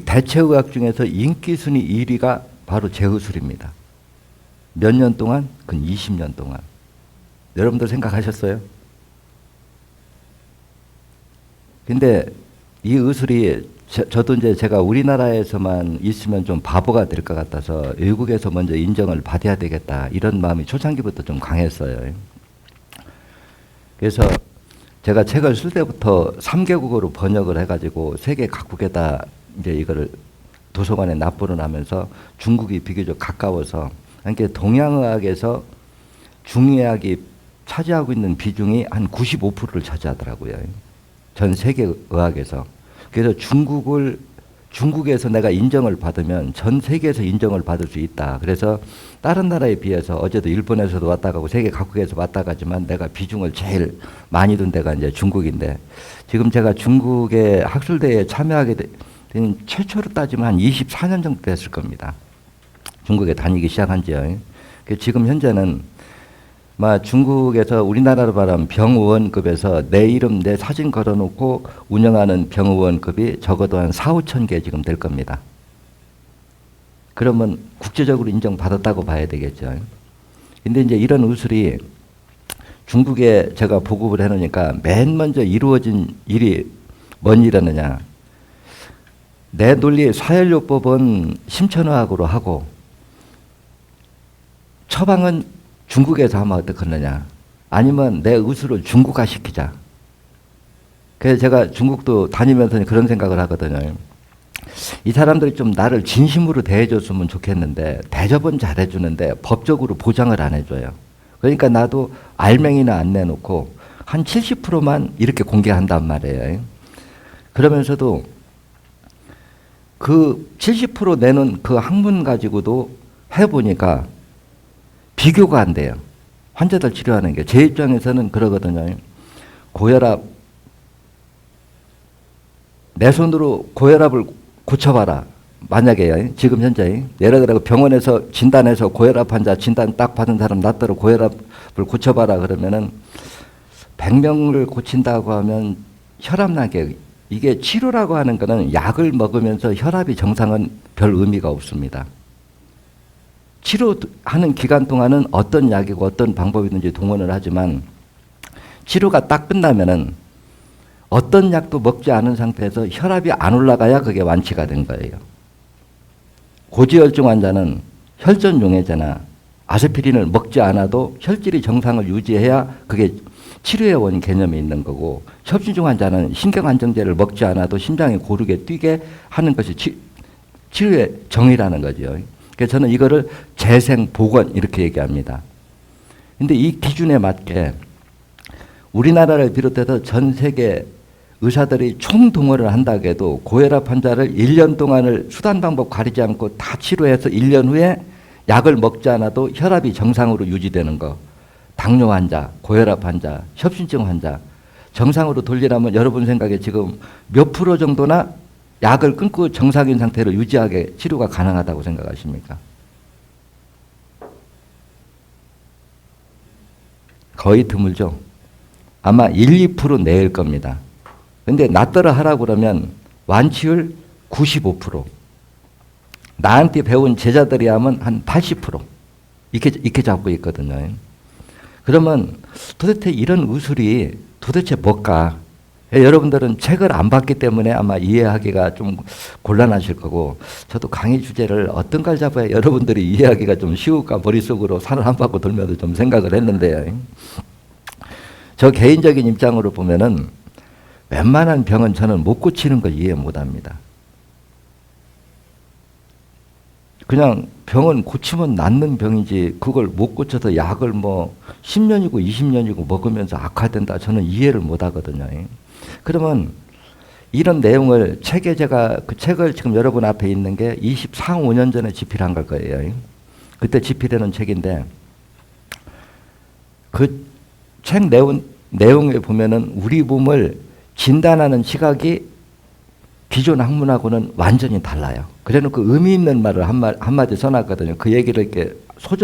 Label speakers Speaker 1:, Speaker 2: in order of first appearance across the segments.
Speaker 1: 대체의학 중에서 인기 순위 1위가 바로 제의술입니다. 몇 년 동안? 근 20년 동안. 여러분들 생각하셨어요? 근데 이 의술이 저도 이제 제가 우리나라에서만 있으면 좀 바보가 될 것 같아서 외국에서 먼저 인정을 받아야 되겠다 이런 마음이 초창기부터 좀 강했어요. 그래서 제가 책을 쓸 때부터 3개국어로 번역을 해가지고 세계 각국에다 이제 이거를 도서관에 납부를 하면서 중국이 비교적 가까워서 그러니까 동양의학에서 중의학이 차지하고 있는 비중이 한 95%를 차지하더라고요. 전 세계 의학에서. 그래서 중국에서 내가 인정을 받으면 전 세계에서 인정을 받을 수 있다. 그래서 다른 나라에 비해서 어제도 일본에서도 왔다 가고 세계 각국에서 왔다 가지만 내가 비중을 제일 많이 둔 데가 이제 중국인데 지금 제가 중국의 학술대회에 참여하게 된 최초로 따지면 한 24년 정도 됐을 겁니다. 중국에 다니기 시작한 지요. 지금 현재는 중국에서 우리나라로 말하면 병의원급에서 내 이름, 내 사진 걸어놓고 운영하는 병의원급이 적어도 한 4, 5천 개 지금 될 겁니다. 그러면 국제적으로 인정받았다고 봐야 되겠죠. 근데 이제 이런 의술이 중국에 제가 보급을 해놓으니까 맨 먼저 이루어진 일이 뭔 일이었느냐. 내 논리 사연료법은 심천의학으로 하고 처방은 중국에서 하면 어떻겠느냐. 아니면 내 의술을 중국화 시키자. 그래서 제가 중국도 다니면서 그런 생각을 하거든요. 이 사람들이 좀 나를 진심으로 대해줬으면 좋겠는데 대접은 잘해주는데 법적으로 보장을 안 해줘요. 그러니까 나도 알맹이는 안 내놓고 한 70%만 이렇게 공개한단 말이에요. 그러면서도 그 70% 내는 그 학문 가지고도 해보니까 비교가 안 돼요. 환자들 치료하는 게. 제 입장에서는 그러거든요. 고혈압, 내 손으로 고혈압을 고쳐봐라. 만약에 지금 현재 예를 들어 병원에서 진단해서 고혈압 환자 진단 딱 받은 사람 낫더러 고혈압을 고쳐봐라 그러면은 100명을 고친다고 하면 혈압나게 이게 치료라고 하는 거는 약을 먹으면서 혈압이 정상은 별 의미가 없습니다. 치료하는 기간 동안은 어떤 약이고 어떤 방법이든지 동원을 하지만 치료가 딱 끝나면은 어떤 약도 먹지 않은 상태에서 혈압이 안 올라가야 그게 완치가 된 거예요. 고지혈증 환자는 혈전 용해제나 아스피린을 먹지 않아도 혈질이 정상을 유지해야 그게 치료에 온 개념이 있는 거고 협심증 환자는 신경안정제를 먹지 않아도 심장이 고르게 뛰게 하는 것이 치료의 정의라는 거죠. 그래서 저는 이거를 재생복원 이렇게 얘기합니다. 근데 이 기준에 맞게 우리나라를 비롯해서 전 세계 의사들이 총동원을 한다고 해도 고혈압 환자를 1년 동안을 수단 방법 가리지 않고 다 치료해서 1년 후에 약을 먹지 않아도 혈압이 정상으로 유지되는 거. 당뇨 환자, 고혈압 환자, 협심증 환자 정상으로 돌리려면 여러분 생각에 지금 몇 프로 정도나 약을 끊고 정상인 상태로 유지하게 치료가 가능하다고 생각하십니까? 거의 드물죠. 아마 1, 2% 내일 겁니다. 근데 낫더러 하라고 그러면 완치율 95%. 나한테 배운 제자들이 하면 한 80%. 이렇게 잡고 있거든요. 그러면 도대체 이런 의술이 도대체 뭘까? 여러분들은 책을 안 봤기 때문에 아마 이해하기가 좀 곤란하실 거고 저도 강의 주제를 어떤 걸 잡아야 여러분들이 이해하기가 좀 쉬울까 머릿속으로 산을 한 바퀴 돌면서 좀 생각을 했는데요. 저 개인적인 입장으로 보면은 웬만한 병은 저는 못 고치는 걸 이해 못 합니다. 그냥 병은 고치면 낫는 병이지 그걸 못 고쳐서 약을 뭐 10년이고 20년이고 먹으면서 악화된다 저는 이해를 못 하거든요. 그러면 이런 내용을 책에 제가 그 책을 지금 여러분 앞에 있는 게 24, 5년 전에 집필한 걸 거예요. 그때 집필해놓은 책인데 그 책 내용에 보면은 우리 몸을 진단하는 시각이 기존 학문하고는 완전히 달라요. 그래놓고 의미 있는 말을 한마디 써놨거든요. 그 얘기를 이렇게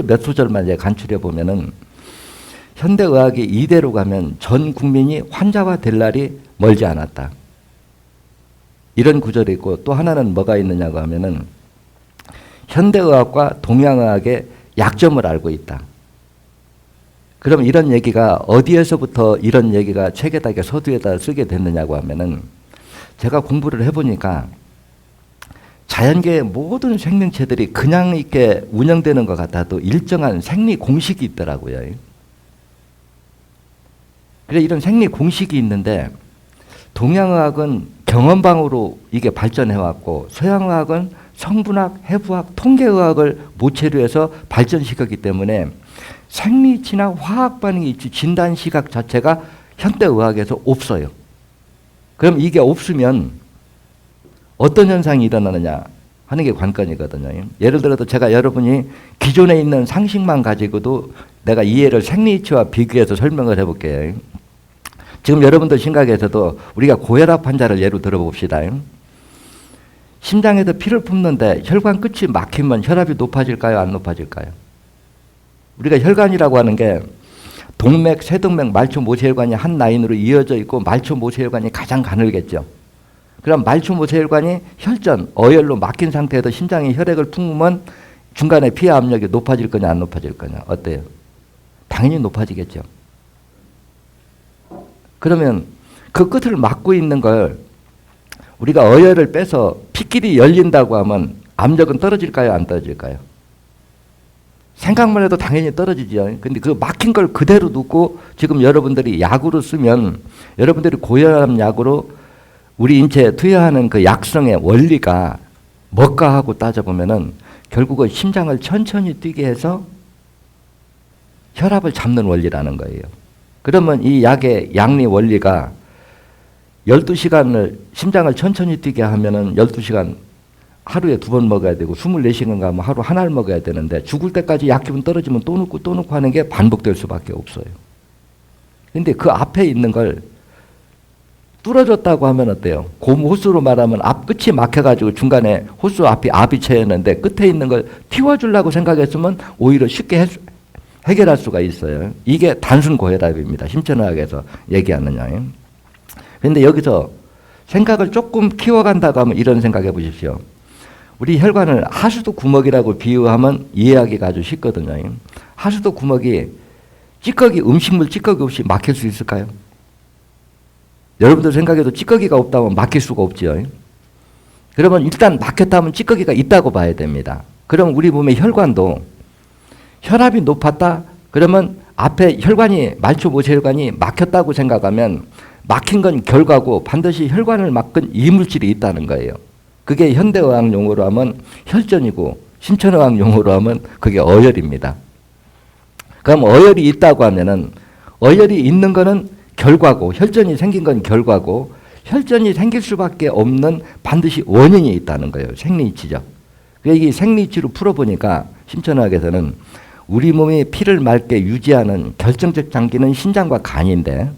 Speaker 1: 몇 소절만 이제 간추려 보면은 현대의학이 이대로 가면 전 국민이 환자가 될 날이 멀지 않았다. 이런 구절이 있고 또 하나는 뭐가 있느냐고 하면은 현대의학과 동양의학의 약점을 알고 있다. 그럼 이런 얘기가 어디에서부터 이런 얘기가 책에다 서두에다 쓰게 됐느냐고 하면은 제가 공부를 해보니까 자연계의 모든 생명체들이 그냥 이렇게 운영되는 것 같아도 일정한 생리 공식이 있더라고요. 그래 이런 생리 공식이 있는데 동양의학은 경험방으로 이게 발전해왔고 서양의학은 성분학, 해부학, 통계의학을 모체로 해서 발전시켰기 때문에 생리치나 화학 반응이 있지 진단 시각 자체가 현대의학에서 없어요. 그럼 이게 없으면 어떤 현상이 일어나느냐 하는 게 관건이거든요. 예를 들어서 제가 여러분이 기존에 있는 상식만 가지고도 내가 이해를 생리치와 비교해서 설명을 해볼게요. 지금 여러분들 생각에서도 우리가 고혈압 환자를 예로 들어봅시다. 심장에서 피를 뿜는데 혈관 끝이 막히면 혈압이 높아질까요? 안 높아질까요? 우리가 혈관이라고 하는 게 동맥, 세동맥, 말초, 모세혈관이 한 라인으로 이어져 있고 말초, 모세혈관이 가장 가늘겠죠. 그럼 말초, 모세혈관이 혈전, 어혈로 막힌 상태에서 심장에 혈액을 품으면 중간에 피 압력이 높아질 거냐 안 높아질 거냐 어때요? 당연히 높아지겠죠. 그러면 그 끝을 막고 있는 걸 우리가 어혈을 빼서 피길이 열린다고 하면 압력은 떨어질까요? 안 떨어질까요? 생각만 해도 당연히 떨어지죠. 근데 그 막힌 걸 그대로 두고 지금 여러분들이 약으로 쓰면 여러분들이 고혈압 약으로 우리 인체에 투여하는 그 약성의 원리가 뭘까 하고 따져보면은 결국은 심장을 천천히 뛰게 해서 혈압을 잡는 원리라는 거예요. 그러면 이 약의 양리 원리가 12시간을 심장을 천천히 뛰게 하면은 12시간 하루에 2번 먹어야 되고 24시간 가면 하루 하나를 먹어야 되는데 죽을 때까지 약 기분 떨어지면 또 넣고 하는 게 반복될 수밖에 없어요. 근데 그 앞에 있는 걸 뚫어줬다고 하면 어때요? 고무 호스로 말하면 앞 끝이 막혀가지고 중간에 호스 앞이 압이 채였는데 끝에 있는 걸 틔워주려고 생각했으면 오히려 쉽게 해결할 수가 있어요. 이게 단순 고혈압입니다. 심천의학에서 얘기하느냐. 그런데 여기서 생각을 조금 키워간다고 하면 이런 생각해 보십시오. 우리 혈관을 하수도 구멍이라고 비유하면 이해하기가 아주 쉽거든요. 하수도 구멍이 찌꺼기, 음식물 찌꺼기 없이 막힐 수 있을까요? 여러분들 생각에도 찌꺼기가 없다면 막힐 수가 없지요. 그러면 일단 막혔다면 찌꺼기가 있다고 봐야 됩니다. 그럼 우리 몸의 혈관도 혈압이 높았다? 그러면 앞에 혈관이, 말초 모세혈관이 막혔다고 생각하면 막힌 건 결과고 반드시 혈관을 막은 이물질이 있다는 거예요. 그게 현대의학 용어로 하면 혈전이고 신천의학 용어로 하면 그게 어혈입니다. 그럼 어혈이 있다고 하면은 어혈이 있는 거는 결과고 혈전이 생긴 건 결과고 혈전이 생길 수밖에 없는 반드시 원인이 있다는 거예요. 생리치죠. 그래서 이 생리치로 풀어보니까 신천의학에서는 우리 몸이 피를 맑게 유지하는 결정적 장기는 신장과 간인데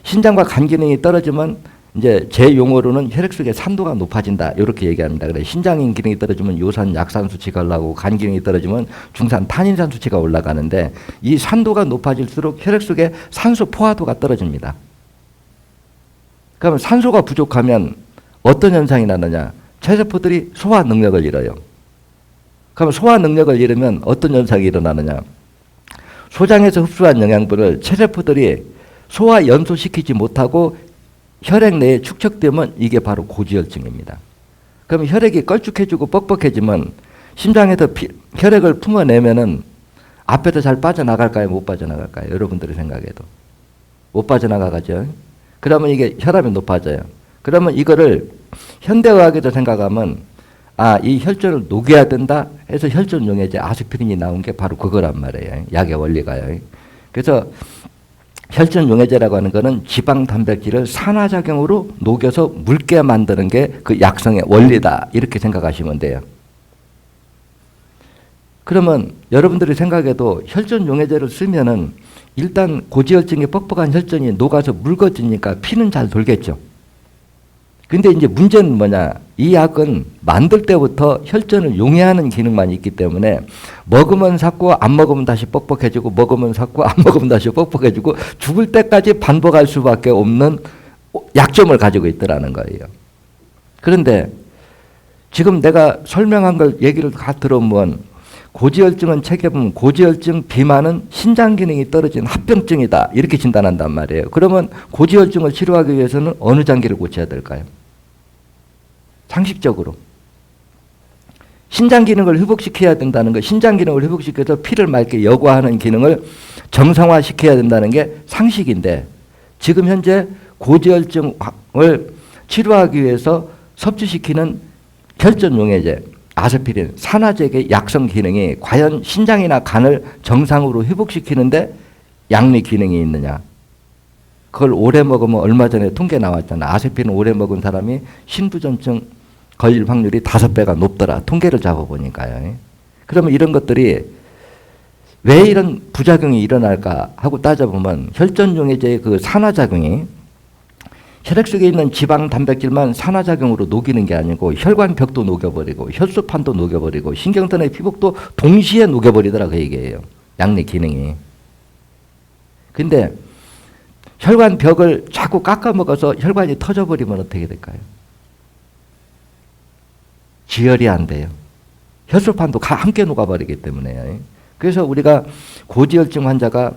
Speaker 1: 신장과 간 기능이 떨어지면 이제 제 용어로는 혈액 속의 산도가 높아진다 이렇게 얘기합니다. 그래 신장 기능이 떨어지면 요산 약산 수치가 올라가고 간 기능이 떨어지면 중산 탄인산 수치가 올라가는데 이 산도가 높아질수록 혈액 속의 산소 포화도가 떨어집니다. 그러면 산소가 부족하면 어떤 현상이 나느냐? 체세포들이 소화 능력을 잃어요. 그럼 소화 능력을 잃으면 어떤 현상이 일어나느냐? 소장에서 흡수한 영양분을 체세포들이 소화 연소시키지 못하고 혈액 내에 축적되면 이게 바로 고지혈증입니다. 그럼 혈액이 걸쭉해지고 뻑뻑해지면 심장에서 혈액을 품어내면은 앞에서 잘 빠져나갈까요? 못 빠져나갈까요? 여러분들의 생각에도. 못 빠져나가죠. 그러면 이게 혈압이 높아져요. 그러면 이거를 현대의학에서 생각하면 이 혈전을 녹여야 된다 해서 혈전용해제 아스피린이 나온 게 바로 그거란 말이에요. 약의 원리가요. 그래서 혈전용해제라고 하는 거는 지방 단백질을 산화작용으로 녹여서 묽게 만드는 게 그 약성의 원리다 이렇게 생각하시면 돼요. 그러면 여러분들이 생각해도 혈전용해제를 쓰면은 일단 고지혈증이 뻑뻑한 혈전이 녹아서 묽어지니까 피는 잘 돌겠죠. 근데 이제 문제는 뭐냐? 이 약은 만들 때부터 혈전을 용해하는 기능만 있기 때문에 먹으면 삭고 안 먹으면 다시 뻑뻑해지고 먹으면 삭고 안 먹으면 다시 뻑뻑해지고 죽을 때까지 반복할 수밖에 없는 약점을 가지고 있더라는 거예요. 그런데 지금 내가 설명한 걸 얘기를 다 들어보면 고지혈증은 책에 보면 고지혈증 비만은 신장 기능이 떨어진 합병증이다 이렇게 진단한단 말이에요. 그러면 고지혈증을 치료하기 위해서는 어느 장기를 고쳐야 될까요? 상식적으로 신장 기능을 회복시켜야 된다는 거, 신장 기능을 회복시켜서 피를 맑게 여과하는 기능을 정상화시켜야 된다는 게 상식인데 지금 현재 고지혈증을 치료하기 위해서 섭취시키는 혈전용해제, 아스피린, 산화제의 약성 기능이 과연 신장이나 간을 정상으로 회복시키는데 양리 기능이 있느냐. 그걸 오래 먹으면 얼마 전에 통계 나왔잖아. 아스피린 오래 먹은 사람이 신부전증 걸릴 확률이 5배가 높더라. 통계를 잡아보니까요. 그러면 이런 것들이 왜 이런 부작용이 일어날까 하고 따져보면 혈전용해제의 그 산화작용이 혈액 속에 있는 지방 단백질만 산화작용으로 녹이는 게 아니고 혈관벽도 녹여버리고 혈소판도 녹여버리고 신경전의 피복도 동시에 녹여버리더라 그 얘기예요. 양리 기능이. 근데 혈관벽을 자꾸 깎아먹어서 혈관이 터져버리면 어떻게 될까요? 지혈이 안 돼요. 혈소판도 함께 녹아버리기 때문에요. 그래서 우리가 고지혈증 환자가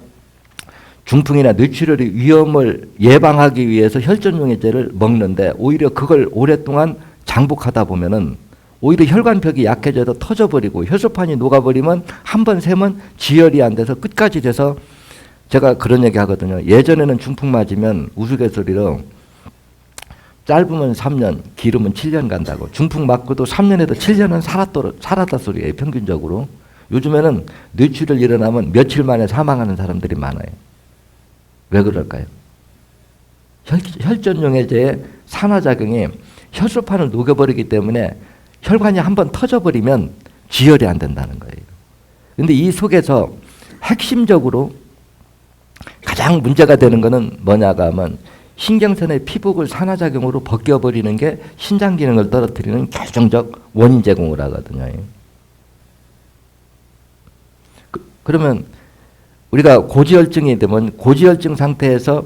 Speaker 1: 중풍이나 뇌출혈의 위험을 예방하기 위해서 혈전용해제를 먹는데 오히려 그걸 오랫동안 장복하다 보면은 오히려 혈관벽이 약해져서 터져버리고 혈소판이 녹아버리면 한 번 세면 지혈이 안 돼서 끝까지 돼서 제가 그런 얘기 하거든요. 예전에는 중풍 맞으면 우스갯소리로 짧으면 3년, 길으면 7년 간다고. 중풍 맞고도 3년에도 7년은 살았다 소리예요. 평균적으로. 요즘에는 뇌출혈 일어나면 며칠 만에 사망하는 사람들이 많아요. 왜 그럴까요? 혈전용해제의 산화작용이 혈소판을 녹여버리기 때문에 혈관이 한번 터져버리면 지혈이 안 된다는 거예요. 그런데 이 속에서 핵심적으로 가장 문제가 되는 것은 뭐냐가 하면 신경선의 피복을 산화작용으로 벗겨버리는 게 신장 기능을 떨어뜨리는 결정적 원인 제공을 하거든요. 그러면 우리가 고지혈증이 되면 고지혈증 상태에서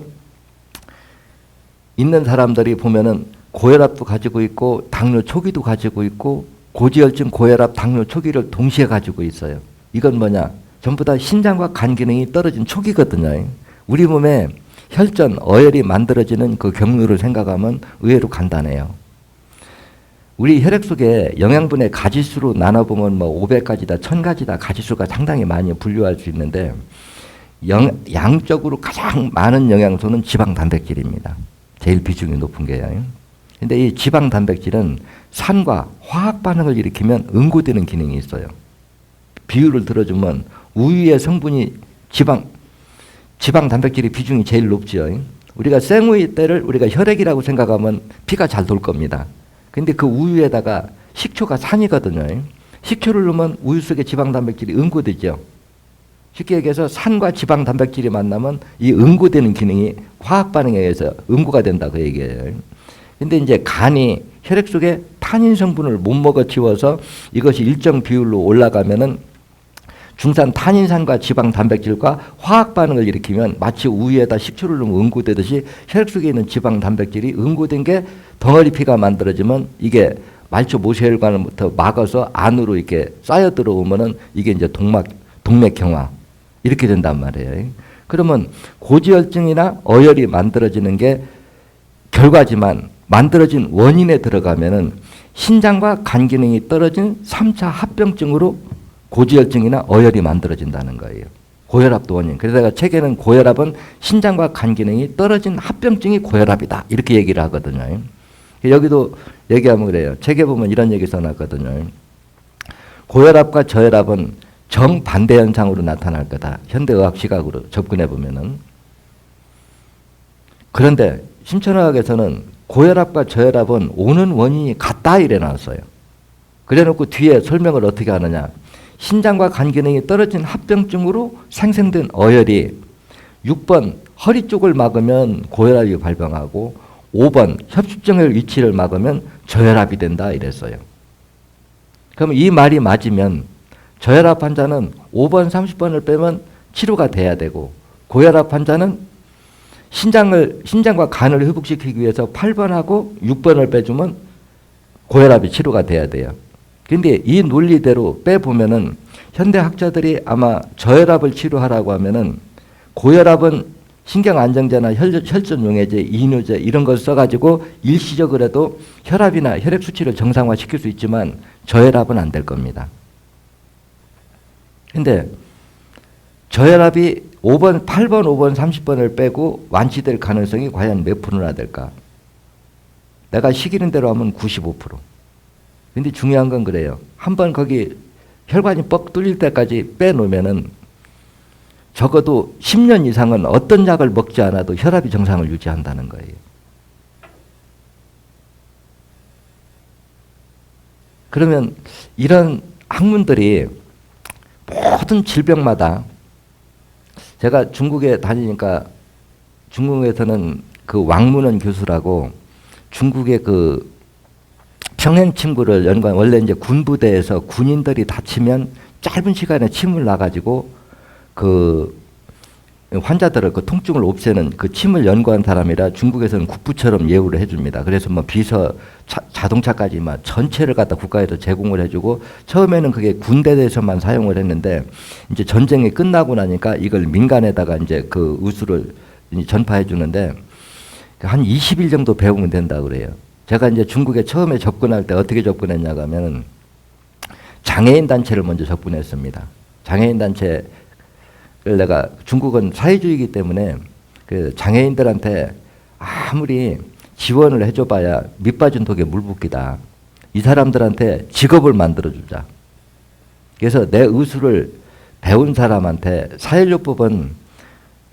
Speaker 1: 있는 사람들이 보면은 고혈압도 가지고 있고 당뇨 초기도 가지고 있고 고지혈증, 고혈압, 당뇨 초기를 동시에 가지고 있어요. 이건 뭐냐? 전부 다 신장과 간 기능이 떨어진 초기거든요. 우리 몸에 혈전, 어혈이 만들어지는 그 경로를 생각하면 의외로 간단해요. 우리 혈액 속에 영양분의 가지수로 나눠보면 뭐 500가지다, 1000가지다 가지수가 상당히 많이 분류할 수 있는데 양적으로 가장 많은 영양소는 지방 단백질입니다. 제일 비중이 높은 게요. 근데 이 지방 단백질은 산과 화학 반응을 일으키면 응고되는 기능이 있어요. 비율을 들어주면 우유의 성분이 지방 단백질의 비중이 제일 높죠. 우리가 생우유 때를 우리가 혈액이라고 생각하면 피가 잘 돌 겁니다. 근데 그 우유에다가 식초가 산이거든요. 식초를 넣으면 우유 속에 지방 단백질이 응고되죠. 쉽게 얘기해서 산과 지방 단백질이 만나면 이 응고되는 기능이 화학 반응에 의해서 응고가 된다 그 얘기예요. 근데 이제 간이 혈액 속에 탄닌 성분을 못 먹어치워서 이것이 일정 비율로 올라가면은 중산 탄닌산과 지방 단백질과 화학 반응을 일으키면 마치 우유에다 식초를 넣으면 응고되듯이 혈액 속에 있는 지방 단백질이 응고된 게 덩어리 피가 만들어지면 이게 말초 모세혈관부터 막아서 안으로 이렇게 쌓여 들어오면은 이게 이제 동맥경화 이렇게 된단 말이에요. 그러면 고지혈증이나 어혈이 만들어지는 게 결과지만 만들어진 원인에 들어가면은 신장과 간 기능이 떨어진 3차 합병증으로 고지혈증이나 어혈이 만들어진다는 거예요. 고혈압도 원인. 그래서 내가 책에는 고혈압은 신장과 간 기능이 떨어진 합병증이 고혈압이다. 이렇게 얘기를 하거든요. 여기도 얘기하면 그래요. 책에 보면 이런 얘기 써놨거든요. 고혈압과 저혈압은 정반대 현상으로 나타날 거다. 현대의학 시각으로 접근해 보면은. 그런데 신천의학에서는 고혈압과 저혈압은 오는 원인이 같다 이래 놨어요. 그래 놓고 뒤에 설명을 어떻게 하느냐. 신장과 간 기능이 떨어진 합병증으로 생성된 어혈이 6번 허리 쪽을 막으면 고혈압이 발병하고 5번 협심증의 위치를 막으면 저혈압이 된다 이랬어요. 그럼 이 말이 맞으면 저혈압 환자는 5번, 30번을 빼면 치료가 돼야 되고 고혈압 환자는 신장과 간을 회복시키기 위해서 8번하고 6번을 빼주면 고혈압이 치료가 돼야 돼요. 근데 이 논리대로 빼보면은 현대학자들이 아마 저혈압을 치료하라고 하면은 고혈압은 신경안정제나 혈전용해제, 이뇨제 이런 걸 써가지고 일시적으로라도 혈압이나 혈액 수치를 정상화시킬 수 있지만 저혈압은 안 될 겁니다. 근데 저혈압이 5번, 8번, 5번, 30번을 빼고 완치될 가능성이 과연 몇 프로나 될까? 내가 시키는 대로 하면 95%. 근데 중요한 건 그래요. 한번 거기 혈관이 뻑 뚫릴 때까지 빼놓으면은 적어도 10년 이상은 어떤 약을 먹지 않아도 혈압이 정상을 유지한다는 거예요. 그러면 이런 학문들이 모든 질병마다 제가 중국에 다니니까 중국에서는 그 왕문원 교수라고 중국의 그 평행침구를 연구한 원래 이제 군부대에서 군인들이 다치면 짧은 시간에 침을 놔가지고 그 환자들을 그 통증을 없애는 그 침을 연구한 사람이라 중국에서는 국부처럼 예우를 해줍니다. 그래서 뭐 비서 자동차까지 막 전체를 갖다 국가에서 제공을 해주고 처음에는 그게 군대에서만 사용을 했는데 이제 전쟁이 끝나고 나니까 이걸 민간에다가 이제 그 의수를 전파해 주는데 한 20일 정도 배우면 된다 그래요. 제가 이제 중국에 처음에 접근할 때 어떻게 접근했냐고 하면 장애인 단체를 먼저 접근했습니다. 장애인 단체를 내가 중국은 사회주의이기 때문에 그 장애인들한테 아무리 지원을 해줘봐야 밑빠진 독에 물 붓기다. 이 사람들한테 직업을 만들어주자. 그래서 내 의술을 배운 사람한테 사회요법은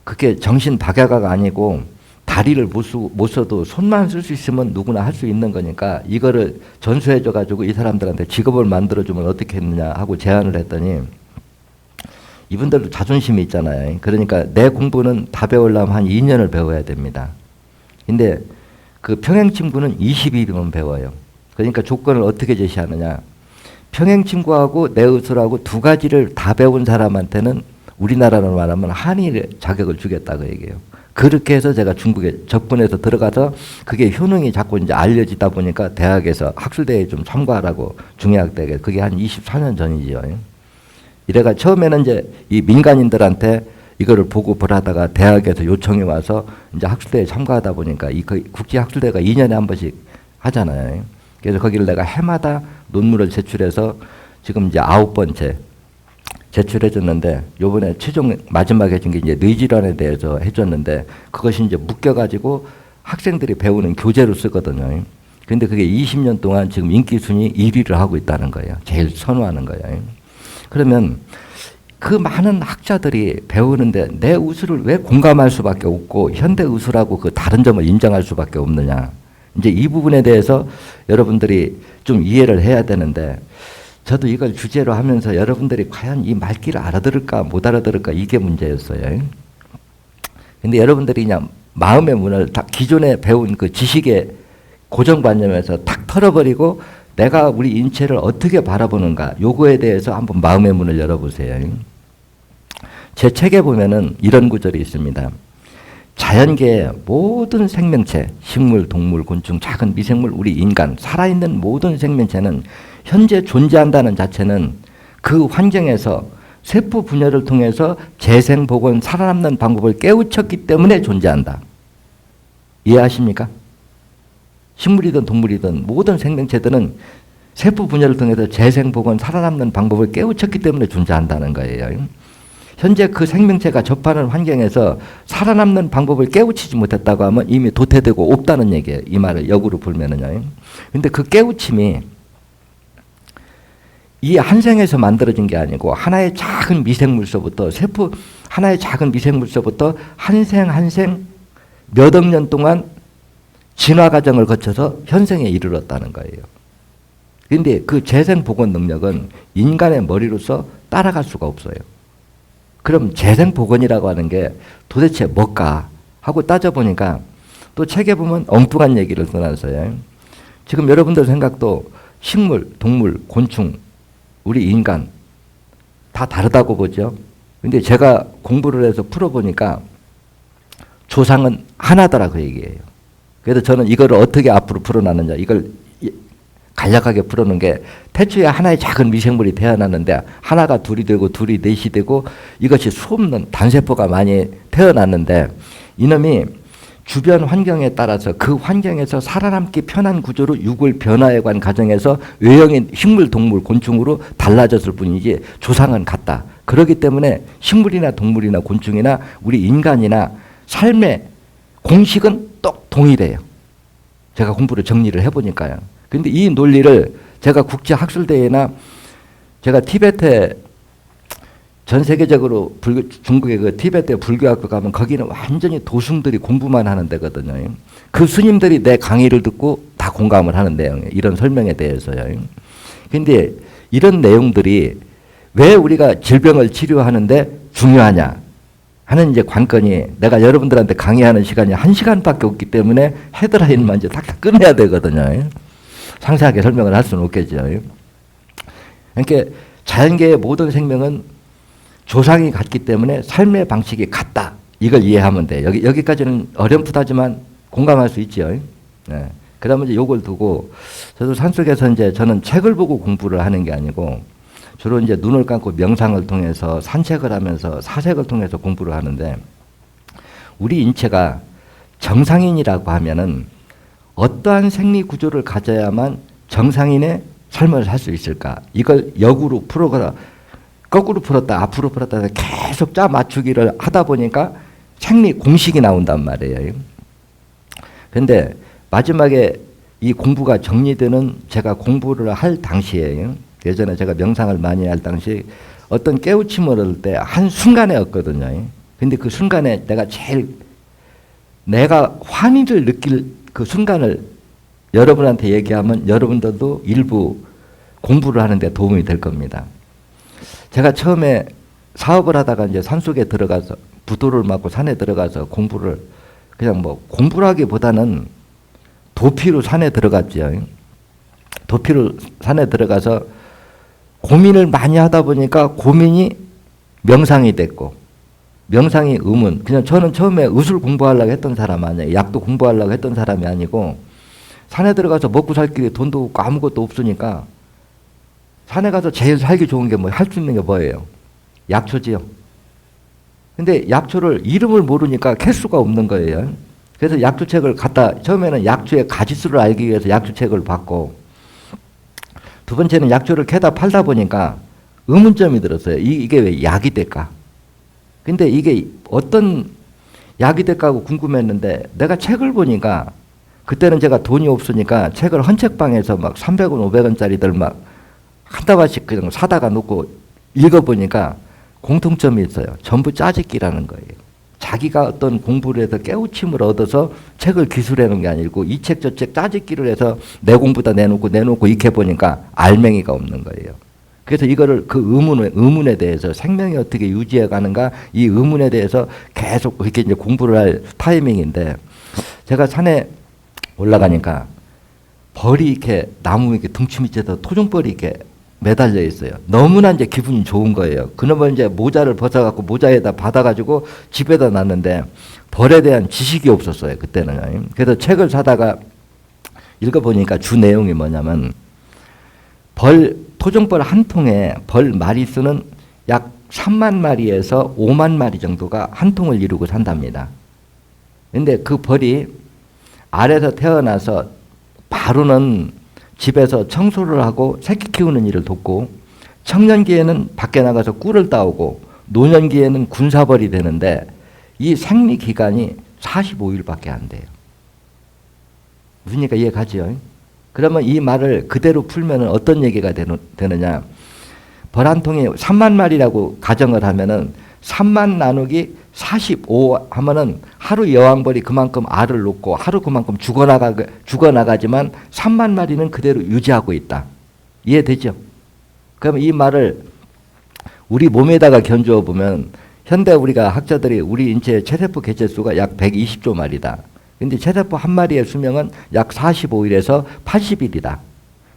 Speaker 1: 그게 정신 박약아가 아니고 다리를 못 써도 손만 쓸 수 있으면 누구나 할 수 있는 거니까 이거를 전수해줘가지고 이 사람들한테 직업을 만들어주면 어떻게 했느냐 하고 제안을 했더니 이분들도 자존심이 있잖아요. 그러니까 내 공부는 다 배우려면 한 2년을 배워야 됩니다. 근데 그 평행침구는 20일이면 배워요. 그러니까 조건을 어떻게 제시하느냐. 평행침구하고 내의술하고 두 가지를 다 배운 사람한테는 우리나라로 말하면 한의 자격을 주겠다 그 얘기예요. 그렇게 해서 제가 중국에 접근해서 들어가서 그게 효능이 자꾸 이제 알려지다 보니까 대학에서 학술대회에 좀 참가하라고 중의학대회 그게 한 24년 전이지요. 이래가 처음에는 이제 이 민간인들한테 이거를 보고를 하다가 대학에서 요청이 와서 이제 학술대회에 참가하다 보니까 이 국제학술대회가 2년에 한 번씩 하잖아요. 그래서 거기를 내가 해마다 논문을 제출해서 지금 이제 9번째 제출해줬는데 요번에 최종 마지막에 해준 게 이제 뇌질환에 대해서 해줬는데 그것이 이제 묶여가지고 학생들이 배우는 교재로 쓰거든요. 근데 그게 20년 동안 지금 인기 순위 1위를 하고 있다는 거예요. 제일 선호하는 거예요. 그러면 그 많은 학자들이 배우는데 내 의술을 왜 공감할 수밖에 없고 현대 의술하고 그 다른 점을 인정할 수밖에 없느냐. 이제 이 부분에 대해서 여러분들이 좀 이해를 해야 되는데 저도 이걸 주제로 하면서 여러분들이 과연 이 말귀를 알아들을까 못 알아들을까 이게 문제였어요. 근데 여러분들이 그냥 마음의 문을 다 기존에 배운 그 지식의 고정관념에서 탁 털어버리고 내가 우리 인체를 어떻게 바라보는가 요거에 대해서 한번 마음의 문을 열어보세요. 제 책에 보면은 이런 구절이 있습니다. 자연계의 모든 생명체, 식물, 동물, 곤충, 작은 미생물, 우리 인간, 살아있는 모든 생명체는 현재 존재한다는 자체는 그 환경에서 세포 분열을 통해서 재생, 복원, 살아남는 방법을 깨우쳤기 때문에 존재한다. 이해하십니까? 식물이든 동물이든 모든 생명체들은 세포 분열을 통해서 재생, 복원, 살아남는 방법을 깨우쳤기 때문에 존재한다는 거예요. 현재 그 생명체가 접하는 환경에서 살아남는 방법을 깨우치지 못했다고 하면 이미 도태되고 없다는 얘기예요. 이 말을 역으로 불면은요. 근데 그 깨우침이 이 한 생에서 만들어진 게 아니고 하나의 작은 미생물서부터 하나의 작은 미생물서부터 한 생 한 생 몇 억 년 동안 진화 과정을 거쳐서 현생에 이르렀다는 거예요. 그런데 그 재생 복원 능력은 인간의 머리로서 따라갈 수가 없어요. 그럼 재생 복원이라고 하는 게 도대체 뭘까 하고 따져보니까 또 책에 보면 엉뚱한 얘기를 써놨어요. 지금 여러분들 생각도 식물, 동물, 곤충, 우리 인간 다 다르다고 보죠. 근데 제가 공부를 해서 풀어보니까 조상은 하나더라 그 얘기예요. 그래서 저는 이거를 어떻게 앞으로 풀어나느냐 이걸 간략하게 풀어놓은 게 태초에 하나의 작은 미생물이 태어났는데 하나가 둘이 되고 둘이 넷이 되고 이것이 수없는 단세포가 많이 태어났는데 이놈이 주변 환경에 따라서 그 환경에서 살아남기 편한 구조로 육을 변화해간 과정에서 외형인 식물, 동물, 곤충으로 달라졌을 뿐이지 조상은 같다. 그렇기 때문에 식물이나 동물이나 곤충이나 우리 인간이나 삶의 공식은 똑 동일해요. 제가 공부를 정리를 해보니까요. 근데 이 논리를 제가 국제학술대회나 제가 티베트에 전 세계적으로 중국의 그 티베트 불교학교 가면 거기는 완전히 도승들이 공부만 하는 데거든요. 그 스님들이 내 강의를 듣고 다 공감을 하는 내용이에요. 이런 설명에 대해서요. 근데 이런 내용들이 왜 우리가 질병을 치료하는데 중요하냐 하는 이제 관건이 내가 여러분들한테 강의하는 시간이 1시간밖에 없기 때문에 헤드라인만 이제 탁탁 끝내야 되거든요. 상세하게 설명을 할 수는 없겠죠. 그러니까 자연계의 모든 생명은 조상이 같기 때문에 삶의 방식이 같다. 이걸 이해하면 돼. 여기까지는 어렴풋하지만 공감할 수 있죠. 네. 그 다음에 이제 요걸 두고 저도 산속에서 이제 저는 책을 보고 공부를 하는 게 아니고 주로 이제 눈을 감고 명상을 통해서 산책을 하면서 사색을 통해서 공부를 하는데 우리 인체가 정상인이라고 하면은 어떠한 생리 구조를 가져야만 정상인의 삶을 살 수 있을까? 이걸 역으로 풀어가 거꾸로 풀었다 앞으로 풀었다 해서 계속 짜 맞추기를 하다 보니까 생리 공식이 나온단 말이에요. 그런데 마지막에 이 공부가 정리되는 제가 공부를 할 당시에요. 예전에 제가 명상을 많이 할 당시 어떤 깨우침을 얻을 때 한순간에 얻거든요. 근데 그 순간에 내가 환희를 느낄 그 순간을 여러분한테 얘기하면 여러분들도 일부 공부를 하는데 도움이 될 겁니다. 제가 처음에 사업을 하다가 이제 산속에 들어가서 부도를 맞고 산에 들어가서 공부를 그냥 뭐 공부를 하기보다는 도피로 산에 들어갔죠. 도피로 산에 들어가서 고민을 많이 하다 보니까 고민이 명상이 됐고 명상이 의문. 그냥 저는 처음에 의술 공부하려고 했던 사람 아니에요. 약도 공부하려고 했던 사람이 아니고 산에 들어가서 먹고 살 길에 돈도 없고 아무것도 없으니까 산에 가서 제일 살기 좋은 게 뭐 할 수 있는 게 뭐예요? 약초지요. 근데 약초를 이름을 모르니까 캘 수가 없는 거예요. 그래서 약초책을 처음에는 약초의 가지수를 알기 위해서 약초책을 봤고 두 번째는 약초를 캐다 팔다 보니까 의문점이 들었어요. 이게 왜 약이 될까? 근데 이게 어떤 약이 될까 하고 궁금했는데 내가 책을 보니까 그때는 제가 돈이 없으니까 책을 헌책방에서 막 300원, 500원짜리들 막 한 다발씩 그냥 사다가 놓고 읽어보니까 공통점이 있어요. 전부 짜집기라는 거예요. 자기가 어떤 공부를 해서 깨우침을 얻어서 책을 기술해놓은 게 아니고 이 책 저 책 짜집기를 해서 내 공부다 내놓고 익혀보니까 알맹이가 없는 거예요. 그래서 이거를 그 의문에 대해서 생명이 어떻게 유지해 가는가 이 의문에 대해서 계속 그렇게 이제 공부를 할 타이밍인데 제가 산에 올라가니까 벌이 이렇게 나무 이렇게 둥치 밑에서 토종벌이 이렇게 매달려 있어요. 너무나 이제 기분이 좋은 거예요. 그놈을 이제 모자를 벗어갖고 모자에다 받아가지고 집에다 놨는데 벌에 대한 지식이 없었어요. 그때는. 그래서 책을 사다가 읽어보니까 주 내용이 뭐냐면 토종벌 한 통에 벌 마리수는 약 3만 마리에서 5만 마리 정도가 한 통을 이루고 산답니다. 근데 그 벌이 알에서 태어나서 바로는 집에서 청소를 하고 새끼 키우는 일을 돕고 청년기에는 밖에 나가서 꿀을 따오고 노년기에는 군사벌이 되는데 이 생리 기간이 45일밖에 안 돼요. 무슨 얘기가 이해가죠? 그러면 이 말을 그대로 풀면 어떤 얘기가 되느냐. 벌 한 통이 3만 마리라고 가정을 하면은 3만 나누기 45 하면은 하루 여왕벌이 그만큼 알을 놓고 하루 그만큼 죽어나가지만 3만 마리는 그대로 유지하고 있다. 이해되죠? 그럼 이 말을 우리 몸에다가 견주어 보면 현대 우리가 학자들이 우리 인체의 체세포 개체수가 약 120조 마리다. 근데 체세포 한 마리의 수명은 약 45일에서 80일이다.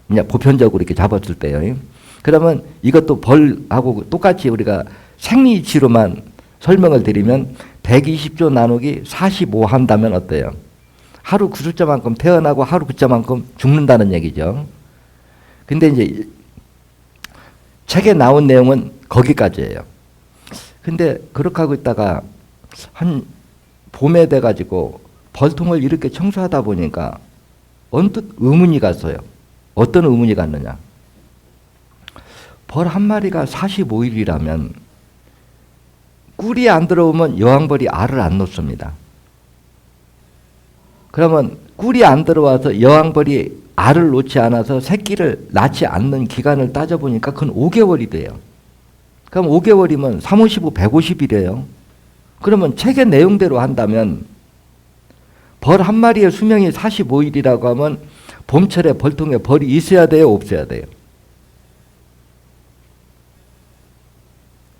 Speaker 1: 그냥 보편적으로 이렇게 잡았을 때요. 그러면 이것도 벌하고 똑같이 우리가 생리치로만 설명을 드리면 120조 나누기 45 한다면 어때요? 하루 그 숫자만큼 태어나고 하루 그 숫자만큼 죽는다는 얘기죠. 근데 이제 책에 나온 내용은 거기까지예요. 근데 그렇게 하고 있다가 한 봄에 돼가지고 벌통을 이렇게 청소하다 보니까 언뜻 의문이 갔어요. 어떤 의문이 갔느냐. 벌 한 마리가 45일이라면 꿀이 안 들어오면 여왕벌이 알을 안 놓습니다. 그러면 꿀이 안 들어와서 여왕벌이 알을 놓지 않아서 새끼를 낳지 않는 기간을 따져보니까 그건 5개월이 돼요. 그럼 5개월이면 3, 55, 150이래요. 그러면 책의 내용대로 한다면 벌 한 마리의 수명이 45일이라고 하면 봄철에 벌통에 벌이 있어야 돼요? 없어야 돼요?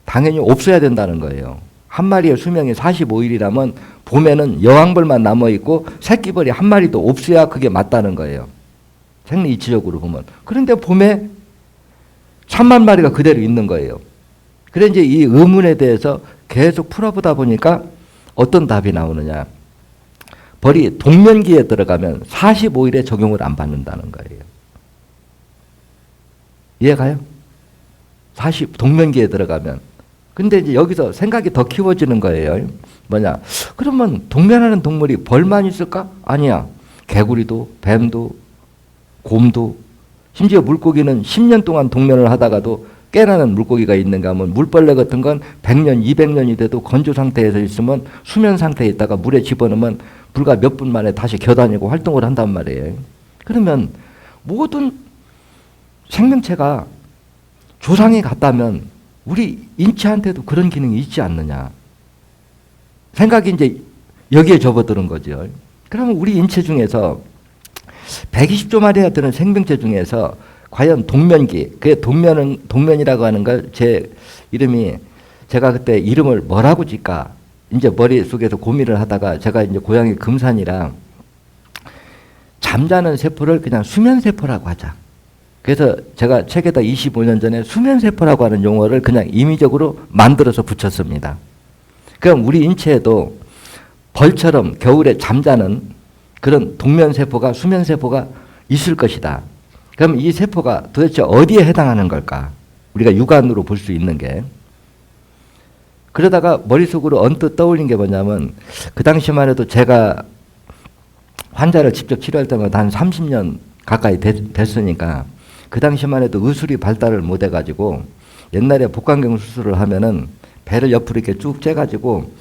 Speaker 1: 당연히 없어야 된다는 거예요. 한 마리의 수명이 45일이라면 봄에는 여왕벌만 남아있고 새끼벌이 한 마리도 없어야 그게 맞다는 거예요. 생리 이치적으로 보면. 그런데 봄에 3만 마리가 그대로 있는 거예요. 그래 이제 이 의문에 대해서 계속 풀어보다 보니까 어떤 답이 나오느냐. 벌이 동면기에 들어가면 45일에 적용을 안 받는다는 거예요. 이해가요? 동면기에 들어가면. 근데 이제 여기서 생각이 더 키워지는 거예요. 뭐냐. 그러면 동면하는 동물이 벌만 있을까? 아니야. 개구리도, 뱀도, 곰도, 심지어 물고기는 10년 동안 동면을 하다가도 깨나는 물고기가 있는가 하면 물벌레 같은 건 100년, 200년이 돼도 건조 상태에서 있으면 수면 상태에 있다가 물에 집어넣으면 불과 몇 분 만에 다시 겨다니고 활동을 한단 말이에요. 그러면 모든 생명체가 조상이 같다면 우리 인체한테도 그런 기능이 있지 않느냐. 생각이 이제 여기에 접어드는 거죠. 그러면 우리 인체 중에서 120조 마리나 되는 생명체 중에서 과연 동면기, 그 동면이라고 하는 걸 제 이름이 제가 그때 이름을 뭐라고 짓까 이제 머릿속에서 고민을 하다가 제가 이제 고향이 금산이라 잠자는 세포를 그냥 수면세포라고 하자. 그래서 제가 책에다 25년 전에 수면세포라고 하는 용어를 그냥 임의적으로 만들어서 붙였습니다. 그럼 우리 인체에도 벌처럼 겨울에 잠자는 그런 동면세포가 수면세포가 있을 것이다. 그럼 이 세포가 도대체 어디에 해당하는 걸까? 우리가 육안으로 볼 수 있는 게. 그러다가 머릿속으로 언뜻 떠올린 게 뭐냐면 그 당시만 해도 제가 환자를 직접 치료할 때마다 한 30년 가까이 됐으니까 그 당시만 해도 의술이 발달을 못 해가지고 옛날에 복강경 수술을 하면은 배를 옆으로 이렇게 쭉 째가지고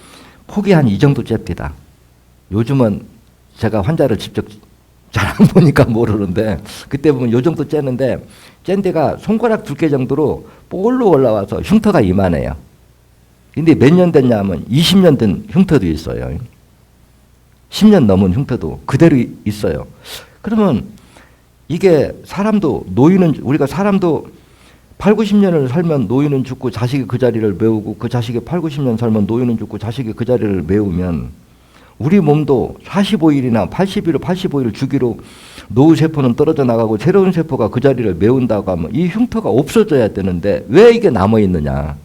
Speaker 1: 폭이 한 이 정도 잽니다. 요즘은 제가 환자를 직접 잘 안 보니까 모르는데 그때 보면 요 정도 째는데 짠 데가 손가락 두께 정도로 볼로 올라와서 흉터가 이만해요. 근데 몇 년 됐냐 하면 20년 된 흉터도 있어요. 10년 넘은 흉터도 그대로 있어요. 그러면 이게 사람도 노인은 우리가 사람도 8, 90년을 살면 노인은 죽고 자식이 그 자리를 메우고 그 자식이 8, 90년 살면 노인은 죽고 자식이 그 자리를 메우면 우리 몸도 45일이나 80일, 85일 주기로 노후세포는 떨어져 나가고 새로운 세포가 그 자리를 메운다고 하면 이 흉터가 없어져야 되는데 왜 이게 남아있느냐.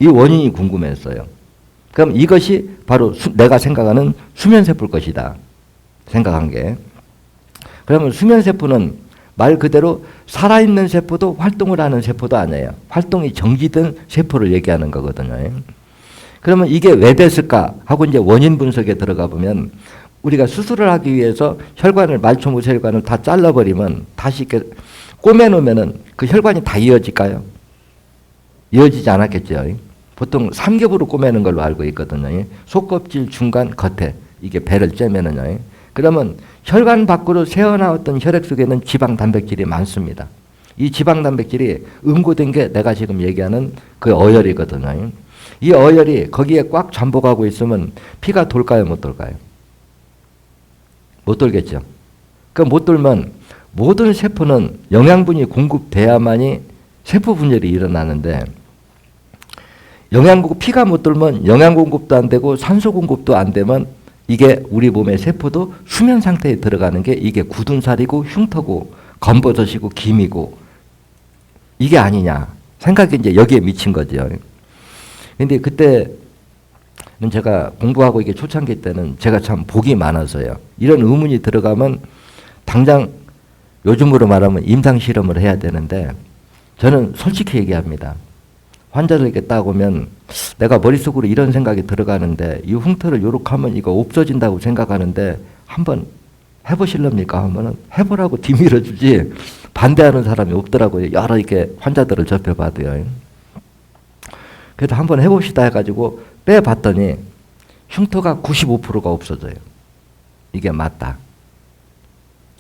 Speaker 1: 이 원인이 궁금했어요. 그럼 이것이 바로 내가 생각하는 수면세포일 것이다. 생각한 게. 그러면 수면세포는 말 그대로 살아있는 세포도 활동을 하는 세포도 아니에요. 활동이 정지된 세포를 얘기하는 거거든요. 그러면 이게 왜 됐을까 하고 이제 원인 분석에 들어가 보면 우리가 수술을 하기 위해서 혈관을 말초무 혈관을 다 잘라버리면 다시 이렇게 꼬매놓으면은 그 혈관이 다 이어질까요? 이어지지 않았겠죠. 보통 3겹으로 꼬매는 걸로 알고 있거든요. 속껍질, 중간, 겉에 이게 배를 쬐면은요. 그러면 혈관 밖으로 새어나왔던 혈액 속에는 지방 단백질이 많습니다. 이 지방 단백질이 응고된 게 내가 지금 얘기하는 그 어혈이거든요. 이 어혈이 거기에 꽉 잠복하고 있으면 피가 돌까요, 못 돌까요? 못 돌겠죠. 그 못 돌면 모든 세포는 영양분이 공급돼야만이 세포 분열이 일어나는데 피가 못 돌면 영양 공급도 안 되고 산소 공급도 안 되면 이게 우리 몸의 세포도 수면 상태에 들어가는 게 이게 굳은 살이고 흉터고 검버섯이고 김이고 이게 아니냐 생각이 이제 여기에 미친 거죠. 근데 그때는 제가 공부하고 이게 초창기 때는 제가 참 복이 많아서요. 이런 의문이 들어가면 당장 요즘으로 말하면 임상실험을 해야 되는데 저는 솔직히 얘기합니다. 환자들에게 딱 오면 내가 머릿속으로 이런 생각이 들어가는데 이 흉터를 요렇게 하면 이거 없어진다고 생각하는데 한번 해보실랍니까? 하면은 해보라고 뒤밀어주지 반대하는 사람이 없더라고요. 여러 이렇게 환자들을 접해봐도요. 그래도 한번 해봅시다 해가지고 빼봤더니 흉터가 95%가 없어져요. 이게 맞다.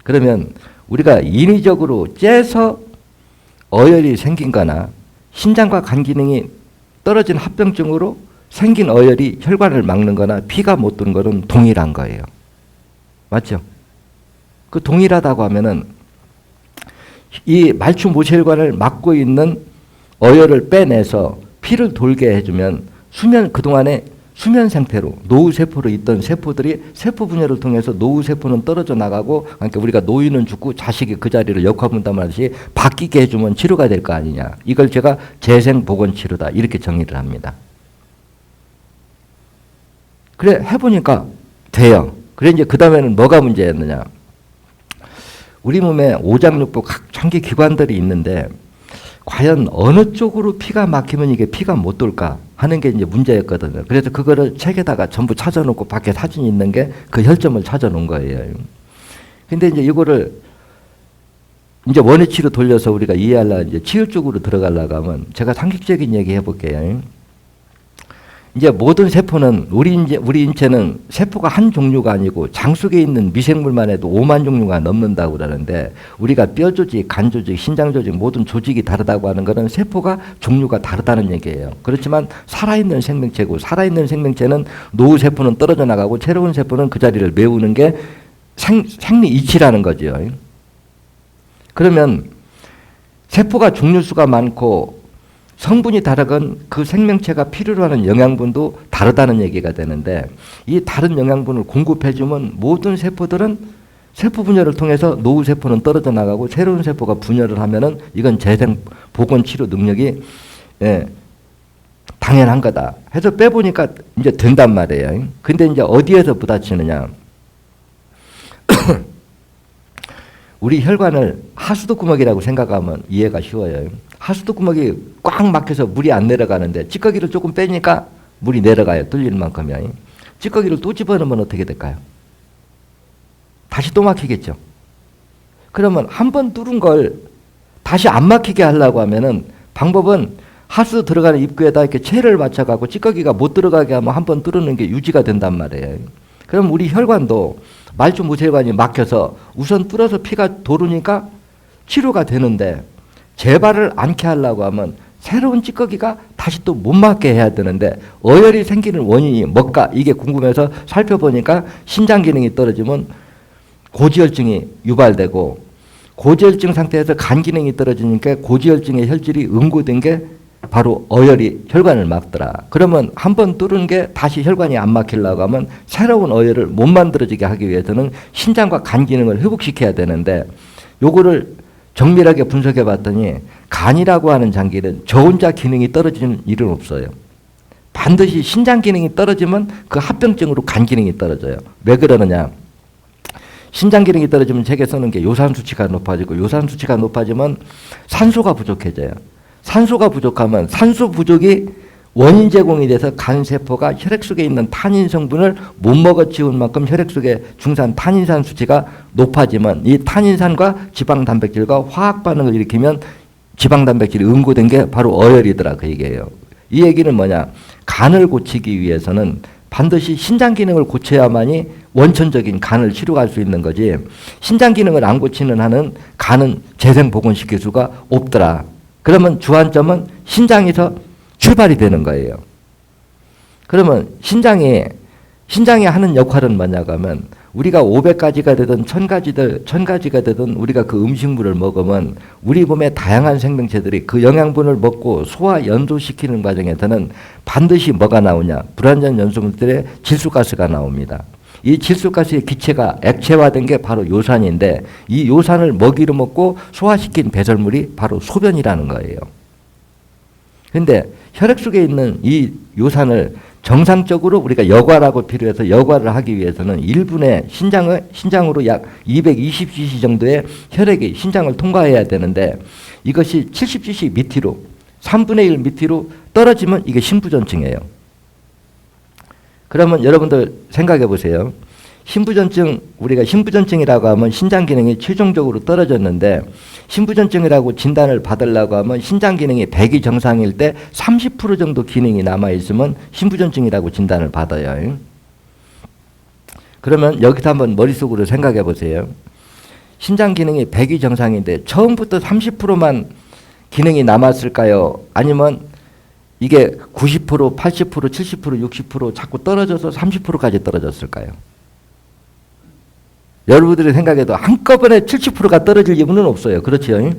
Speaker 1: 그러면 우리가 인위적으로 째서 어혈이 생긴 거나 신장과 간 기능이 떨어진 합병증으로 생긴 어혈이 혈관을 막는 거나 피가 못 도는 거는 동일한 거예요. 맞죠? 그 동일하다고 하면은 이 말초 모세혈관을 막고 있는 어혈을 빼내서 피를 돌게 해주면 그동안에 수면 상태로 노후세포로 있던 세포들이 세포 분열을 통해서 노후세포는 떨어져 나가고, 그러니까 우리가 노인은 죽고 자식이 그 자리를 역화분담하듯이 바뀌게 해주면 치료가 될 거 아니냐. 이걸 제가 재생복원치료다 이렇게 정의를 합니다. 그래 해보니까 돼요. 그래 이제 그 다음에는 뭐가 문제였느냐. 우리 몸에 오장육부 각 천기 기관들이 있는데 과연 어느 쪽으로 피가 막히면 이게 피가 못 돌까 하는 게 이제 문제였거든요. 그래서 그거를 책에다가 전부 찾아놓고 밖에 사진이 있는 게 그 혈점을 찾아놓은 거예요. 근데 이제 이거를 이제 원위치로 돌려서 우리가 이해하려고 이제 치유 쪽으로 들어가려고 하면 제가 상식적인 얘기 해볼게요. 이제 모든 세포는 우리 인체는 세포가 한 종류가 아니고 장 속에 있는 미생물만 해도 5만 종류가 넘는다고 그러는데 우리가 뼈 조직, 간 조직, 신장 조직 모든 조직이 다르다고 하는 것은 세포가 종류가 다르다는 얘기예요. 그렇지만 살아있는 생명체고 살아있는 생명체는 노후 세포는 떨어져 나가고 새로운 세포는 그 자리를 메우는 게 생리이치라는 거죠. 그러면 세포가 종류 수가 많고 성분이 다르건 그 생명체가 필요로 하는 영양분도 다르다는 얘기가 되는데 이 다른 영양분을 공급해주면 모든 세포들은 세포 분열을 통해서 노후 세포는 떨어져 나가고 새로운 세포가 분열을 하면은 이건 재생 복원 치료 능력이 당연한 거다. 해서 빼보니까 이제 된단 말이에요. 근데 이제 어디에서 부딪히느냐. 우리 혈관을 하수도구멍이라고 생각하면 이해가 쉬워요. 하수도구멍이 꽉 막혀서 물이 안 내려가는데 찌꺼기를 조금 빼니까 물이 내려가요. 뚫릴 만큼이요. 찌꺼기를 또 집어넣으면 어떻게 될까요? 다시 또 막히겠죠. 그러면 한 번 뚫은 걸 다시 안 막히게 하려고 하면은 방법은 하수 들어가는 입구에다 이렇게 체를 맞춰갖고 찌꺼기가 못 들어가게 하면 한 번 뚫는 게 유지가 된단 말이에요. 그럼 우리 혈관도 말초 모세혈관이 막혀서 우선 뚫어서 피가 도르니까 치료가 되는데 재발을 않게 하려고 하면 새로운 찌꺼기가 다시 또 못 막게 해야 되는데 어혈이 생기는 원인이 뭘까 이게 궁금해서 살펴보니까 신장 기능이 떨어지면 고지혈증이 유발되고 고지혈증 상태에서 간 기능이 떨어지니까 고지혈증의 혈질이 응고된 게 바로 어혈이 혈관을 막더라. 그러면 한 번 뚫은 게 다시 혈관이 안 막히려고 하면 새로운 어혈을 못 만들어지게 하기 위해서는 신장과 간 기능을 회복시켜야 되는데 요거를 정밀하게 분석해 봤더니 간이라고 하는 장기는 저 혼자 기능이 떨어지는 일은 없어요. 반드시 신장 기능이 떨어지면 그 합병증으로 간 기능이 떨어져요. 왜 그러느냐. 신장 기능이 떨어지면 책에 쓰는 게 요산 수치가 높아지고 요산 수치가 높아지면 산소가 부족해져요. 산소가 부족하면 산소 부족이 원인 제공이 돼서 간 세포가 혈액 속에 있는 탄닌 성분을 못 먹어치운 만큼 혈액 속에 중산 탄닌산 수치가 높아지면 이 탄닌산과 지방 단백질과 화학 반응을 일으키면 지방 단백질이 응고된 게 바로 어혈이더라 그 얘기예요. 이 얘기는 뭐냐? 간을 고치기 위해서는 반드시 신장 기능을 고쳐야만이 원천적인 간을 치료할 수 있는 거지 신장 기능을 안 고치는 한은 간은 재생 복원시킬 수가 없더라. 그러면 주안점은 신장에서 출발이 되는 거예요. 그러면 신장이 하는 역할은 뭐냐고 하면 우리가 500가지가 되든 1000가지가 되든 우리가 그 음식물을 먹으면 우리 몸의 다양한 생명체들이 그 영양분을 먹고 소화 연소시키는 과정에서는 반드시 뭐가 나오냐. 불완전 연소물들의 질소가스가 나옵니다. 이 질소가스의 기체가 액체화된 게 바로 요산인데 이 요산을 먹이로 먹고 소화시킨 배설물이 바로 소변이라는 거예요. 그런데 혈액 속에 있는 이 요산을 정상적으로 우리가 여과라고 필요해서 여과를 하기 위해서는 1분에 신장으로 약 220cc 정도의 혈액이 신장을 통과해야 되는데 이것이 70cc 밑으로 3분의 1 밑으로 떨어지면 이게 심부전증이에요. 그러면 여러분들 생각해 보세요. 우리가 심부전증이라고 하면 신장 기능이 최종적으로 떨어졌는데 심부전증이라고 진단을 받으려고 하면 신장 기능이 100이 정상일 때 30% 정도 기능이 남아있으면 심부전증이라고 진단을 받아요. 그러면 여기서 한번 머릿속으로 생각해 보세요. 신장 기능이 100이 정상인데 처음부터 30%만 기능이 남았을까요? 아니면 이게 90%, 80%, 70%, 60% 자꾸 떨어져서 30%까지 떨어졌을까요? 여러분들이 생각해도 한꺼번에 70%가 떨어질 이유는 없어요. 그렇죠?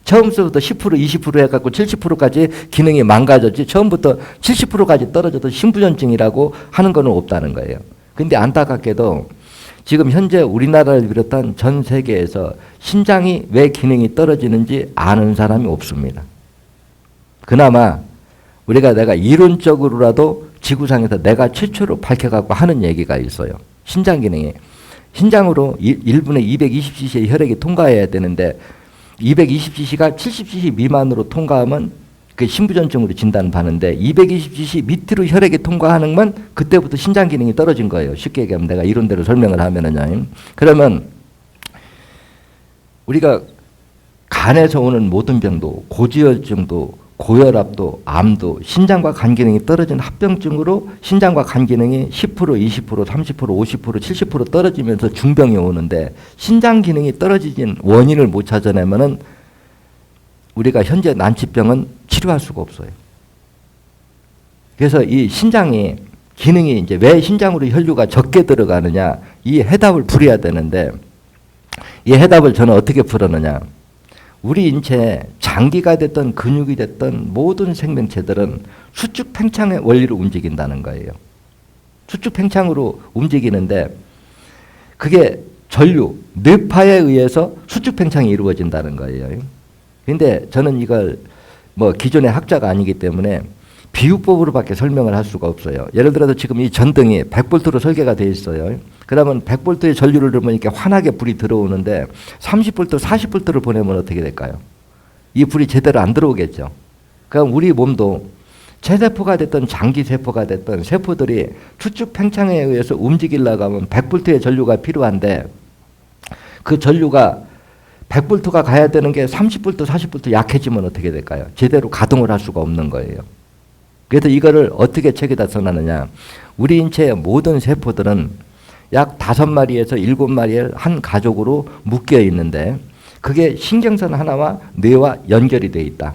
Speaker 1: 처음부터 10%, 20% 해갖고 70%까지 기능이 망가졌지 처음부터 70%까지 떨어져도 심부전증이라고 하는 건 없다는 거예요. 근데 안타깝게도 지금 현재 우리나라를 비롯한 전 세계에서 신장이 왜 기능이 떨어지는지 아는 사람이 없습니다. 그나마 내가 이론적으로라도 지구상에서 내가 최초로 밝혀갖고 하는 얘기가 있어요. 신장 기능이. 신장으로 1분에 220cc의 혈액이 통과해야 되는데 220cc가 70cc 미만으로 통과하면 그 심부전증으로 진단받는데 220cc 밑으로 혈액이 통과하는 건 그때부터 신장 기능이 떨어진 거예요. 쉽게 얘기하면 내가 이론대로 설명을 하면은요. 그러면 우리가 간에서 오는 모든 병도 고지혈증도 고혈압도 암도 신장과 간 기능이 떨어진 합병증으로 신장과 간 기능이 10%, 20%, 30%, 50%, 70% 떨어지면서 중병이 오는데 신장 기능이 떨어지진 원인을 못 찾아내면은 우리가 현재 난치병은 치료할 수가 없어요. 그래서 이 신장이 기능이 이제 왜 신장으로 혈류가 적게 들어가느냐 이 해답을 풀어야 되는데 이 해답을 저는 어떻게 풀었느냐. 우리 인체에 장기가 됐든 근육이 됐든 모든 생명체들은 수축 팽창의 원리로 움직인다는 거예요. 수축 팽창으로 움직이는데 그게 전류, 뇌파에 의해서 수축 팽창이 이루어진다는 거예요. 그런데 저는 이걸 기존의 학자가 아니기 때문에 비유법으로밖에 설명을 할 수가 없어요. 예를 들어서 지금 이 전등이 100볼트로 설계가 되어 있어요. 그러면 100볼트의 전류를 넣으면 이렇게 환하게 불이 들어오는데 30볼트, 40볼트를 보내면 어떻게 될까요? 이 불이 제대로 안 들어오겠죠. 그럼 우리 몸도 체세포가 됐든 장기세포가 됐든 세포들이 수축 팽창에 의해서 움직이려고 하면 100볼트의 전류가 필요한데 그 전류가 100볼트가 가야 되는 게 30볼트, 40볼트 약해지면 어떻게 될까요? 제대로 가동을 할 수가 없는 거예요. 그래서 이거를 어떻게 책에다 써놨느냐. 우리 인체의 모든 세포들은 약 5마리에서 7마리의 한 가족으로 묶여 있는데 그게 신경선 하나와 뇌와 연결이 되어 있다.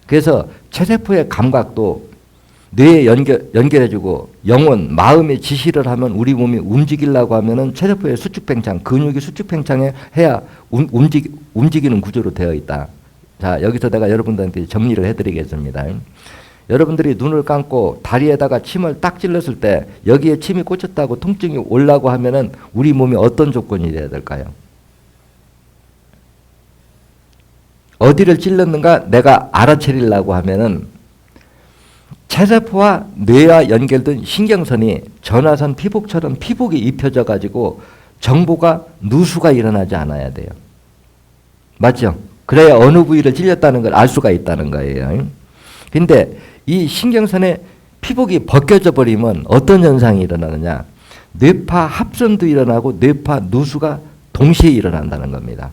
Speaker 1: 그래서 체세포의 감각도 뇌에 연결해주고 영혼, 마음의 지시를 하면 우리 몸이 움직이려고 하면은 체세포의 수축팽창, 근육이 수축팽창에 해야 움직이는 구조로 되어 있다. 자, 여기서 내가 여러분들한테 정리를 해드리겠습니다. 여러분들이 눈을 감고 다리에다가 침을 딱 찔렀을 때 여기에 침이 꽂혔다고 통증이 오려고 하면은 우리 몸이 어떤 조건이 돼야 될까요? 어디를 찔렀는가 내가 알아차리려고 하면은 체세포와 뇌와 연결된 신경선이 전화선 피복처럼 피복이 입혀져 가지고 정보가 누수가 일어나지 않아야 돼요. 맞죠? 그래야 어느 부위를 찔렸다는 걸 알 수가 있다는 거예요. 근데 이 신경선의 피복이 벗겨져 버리면 어떤 현상이 일어나느냐. 뇌파 합선도 일어나고 뇌파 누수가 동시에 일어난다는 겁니다.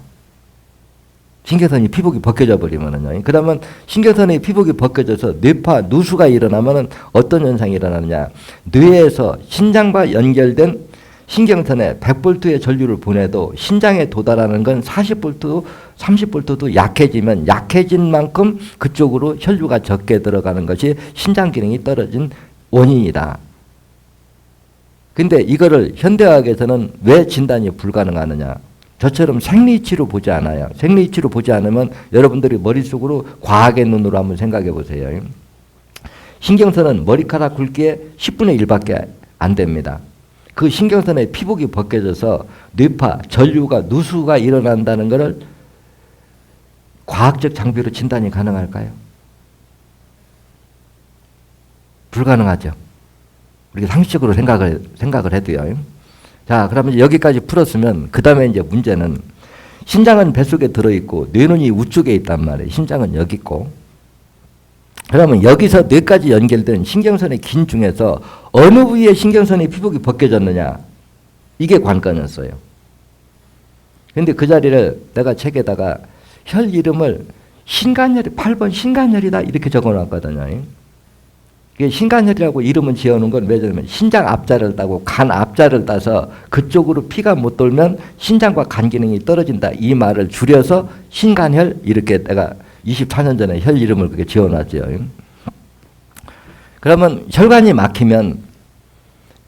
Speaker 1: 신경선이 피복이 벗겨져 버리면은요. 그러면 신경선의 피복이 벗겨져서 뇌파 누수가 일어나면은 어떤 현상이 일어나느냐. 뇌에서 신장과 연결된 신경선에 100볼트의 전류를 보내도 신장에 도달하는 건 40볼트, 30볼트도 약해지면 약해진 만큼 그쪽으로 혈류가 적게 들어가는 것이 신장 기능이 떨어진 원인이다. 근데 이거를 현대의학에서는 왜 진단이 불가능하느냐. 저처럼 생리치로 보지 않아요. 생리치로 보지 않으면 여러분들이 머릿속으로 과학의 눈으로 한번 생각해 보세요. 신경선은 머리카락 굵기에 10분의 1밖에 안 됩니다. 그 신경선의 피복이 벗겨져서 뇌파, 전류가 누수가 일어난다는 것을 과학적 장비로 진단이 가능할까요? 불가능하죠. 우리가 상식적으로 생각을 해도요. 자, 그러면 여기까지 풀었으면 그 다음에 이제 문제는 신장은 뱃속에 들어있고 뇌는 이 우측에 있단 말이에요. 심장은 여기 있고. 그러면 여기서 뇌까지 연결된 신경선의 긴 중에서 어느 부위에 신경선의 피복이 벗겨졌느냐. 이게 관건이었어요. 근데 그 자리를 내가 책에다가 혈 이름을 신간혈이 8번 신간혈이다 이렇게 적어놨거든요. 이게 신간혈이라고 이름을 지어놓은 건 왜냐면 신장 앞자를 따고 간 앞자를 따서 그쪽으로 피가 못 돌면 신장과 간 기능이 떨어진다. 이 말을 줄여서 신간혈 이렇게 내가 24년 전에 혈 이름을 그렇게 지어놨죠. 그러면 혈관이 막히면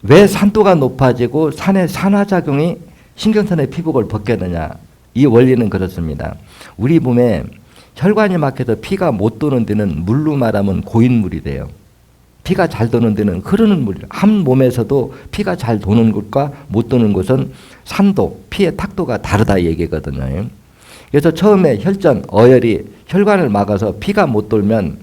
Speaker 1: 왜 산도가 높아지고 산의 산화작용이 신경선의 피복을 벗겼느냐. 이 원리는 그렇습니다. 우리 몸에 혈관이 막혀서 피가 못 도는 데는 물로 말하면 고인물이 돼요. 피가 잘 도는 데는 흐르는 물이에요. 한 몸에서도 피가 잘 도는 곳과 못 도는 곳은 산도, 피의 탁도가 다르다 이 얘기거든요. 그래서 처음에 혈전, 어혈이 혈관을 막아서 피가 못 돌면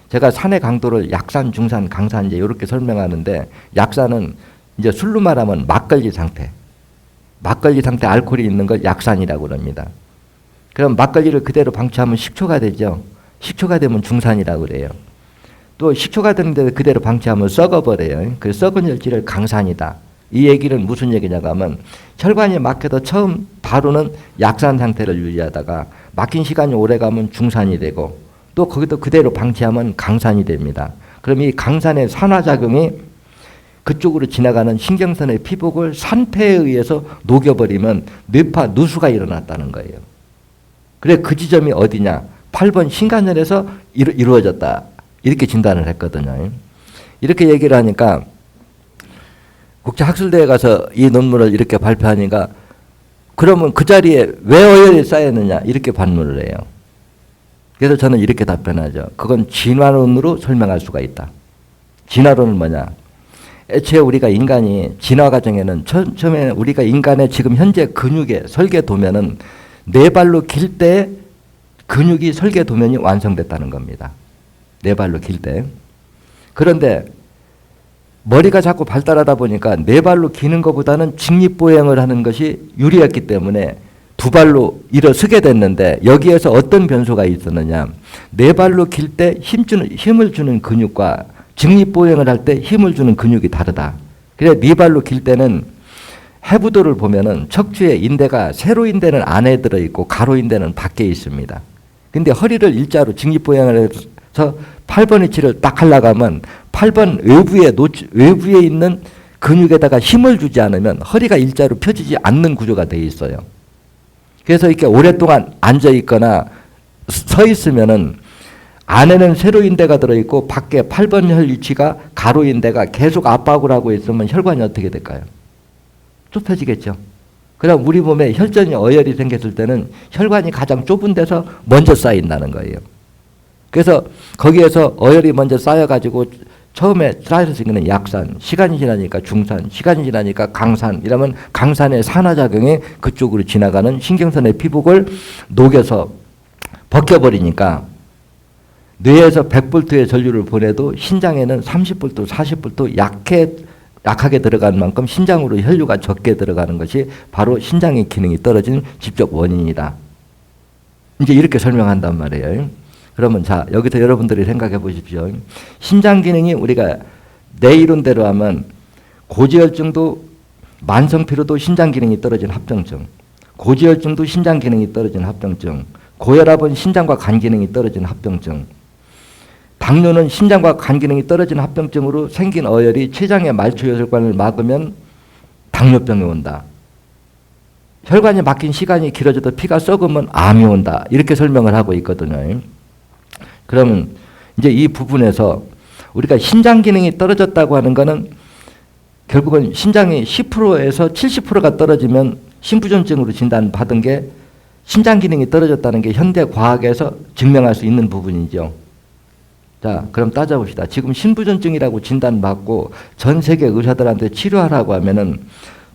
Speaker 1: 제가 산의 강도를 약산, 중산, 강산 이제 이렇게 설명하는데 약산은 이제 술로 말하면 막걸리 상태. 막걸리 상태 알코올이 있는 걸 약산이라고 그럽니다. 그럼 막걸리를 그대로 방치하면 식초가 되죠. 식초가 되면 중산이라고 그래요. 또 식초가 되는데 그대로 방치하면 썩어버려요. 그 썩은 혈질을 강산이다. 이 얘기는 무슨 얘기냐고 하면 혈관이 막혀도 처음 바로는 약산 상태를 유지하다가 막힌 시간이 오래가면 중산이 되고 또 거기도 그대로 방치하면 강산이 됩니다. 그럼 이 강산의 산화작용이 그쪽으로 지나가는 신경선의 피복을 산패에 의해서 녹여버리면 뇌파 누수가 일어났다는 거예요. 그래 그 지점이 어디냐? 8번 신간혈에서 이루어졌다. 이렇게 진단을 했거든요. 이렇게 얘기를 하니까 국제학술대회 가서 이 논문을 이렇게 발표하니까 그러면 그 자리에 왜 어혈이 쌓였느냐 이렇게 반문을 해요. 그래서 저는 이렇게 답변하죠. 그건 진화론으로 설명할 수가 있다. 진화론은 뭐냐? 애초에 우리가 인간이 진화 과정에는 처음에 우리가 인간의 지금 현재 근육의 설계 도면은 네 발로 길 때 근육이 설계 도면이 완성됐다는 겁니다. 네 발로 길 때. 그런데 머리가 자꾸 발달하다 보니까 네 발로 기는 것보다는 직립보행을 하는 것이 유리했기 때문에 두 발로 일어서게 됐는데 여기에서 어떤 변수가 있었느냐. 네 발로 길 때 힘을 주는 근육과 직립보행을 할 때 힘을 주는 근육이 다르다. 그래 네 발로 길 때는 해부도를 보면은 척추에 인대가 세로인대는 안에 들어있고 가로인대는 밖에 있습니다. 근데 허리를 일자로 직립보행을 해서 8번 위치를 딱 하려고 하면 8번 외부에 있는 근육에다가 힘을 주지 않으면 허리가 일자로 펴지지 않는 구조가 되어 있어요. 그래서 이렇게 오랫동안 앉아 있거나 서 있으면은 안에는 세로인대가 들어있고 밖에 8번 혈 위치가 가로인대가 계속 압박을 하고 있으면 혈관이 어떻게 될까요? 좁혀지겠죠. 그럼 우리 몸에 혈전이 어혈이 생겼을 때는 혈관이 가장 좁은 데서 먼저 쌓인다는 거예요. 그래서 거기에서 어혈이 먼저 쌓여가지고 처음에 쌓여서 있는 약산, 시간이 지나니까 중산, 시간이 지나니까 강산, 이러면 강산의 산화작용이 그쪽으로 지나가는 신경선의 피복을 녹여서 벗겨버리니까 뇌에서 100볼트의 전류를 보내도 신장에는 30볼트, 40볼트 약하게 들어가는 만큼 신장으로 혈류가 적게 들어가는 것이 바로 신장의 기능이 떨어진 직접 원인이다. 이제 이렇게 설명한단 말이에요. 그러면 자 여기서 여러분들이 생각해 보십시오. 신장 기능이 우리가 내 이론대로 하면 고지혈증도 만성피로도 신장 기능이 떨어진 합병증, 고지혈증도 신장 기능이 떨어진 합병증, 고혈압은 신장과 간 기능이 떨어진 합병증, 당뇨는 신장과 간 기능이 떨어진 합병증으로 생긴 어혈이 췌장의 말초혈관을 막으면 당뇨병이 온다. 혈관이 막힌 시간이 길어져도 피가 썩으면 암이 온다. 이렇게 설명을 하고 있거든요. 그러면 이제 이 부분에서 우리가 신장 기능이 떨어졌다고 하는 것은 결국은 신장이 10%에서 70%가 떨어지면 신부전증으로 진단받은 게 신장 기능이 떨어졌다는 게 현대 과학에서 증명할 수 있는 부분이죠. 자, 그럼 따져봅시다. 지금 신부전증이라고 진단받고 전 세계 의사들한테 치료하라고 하면은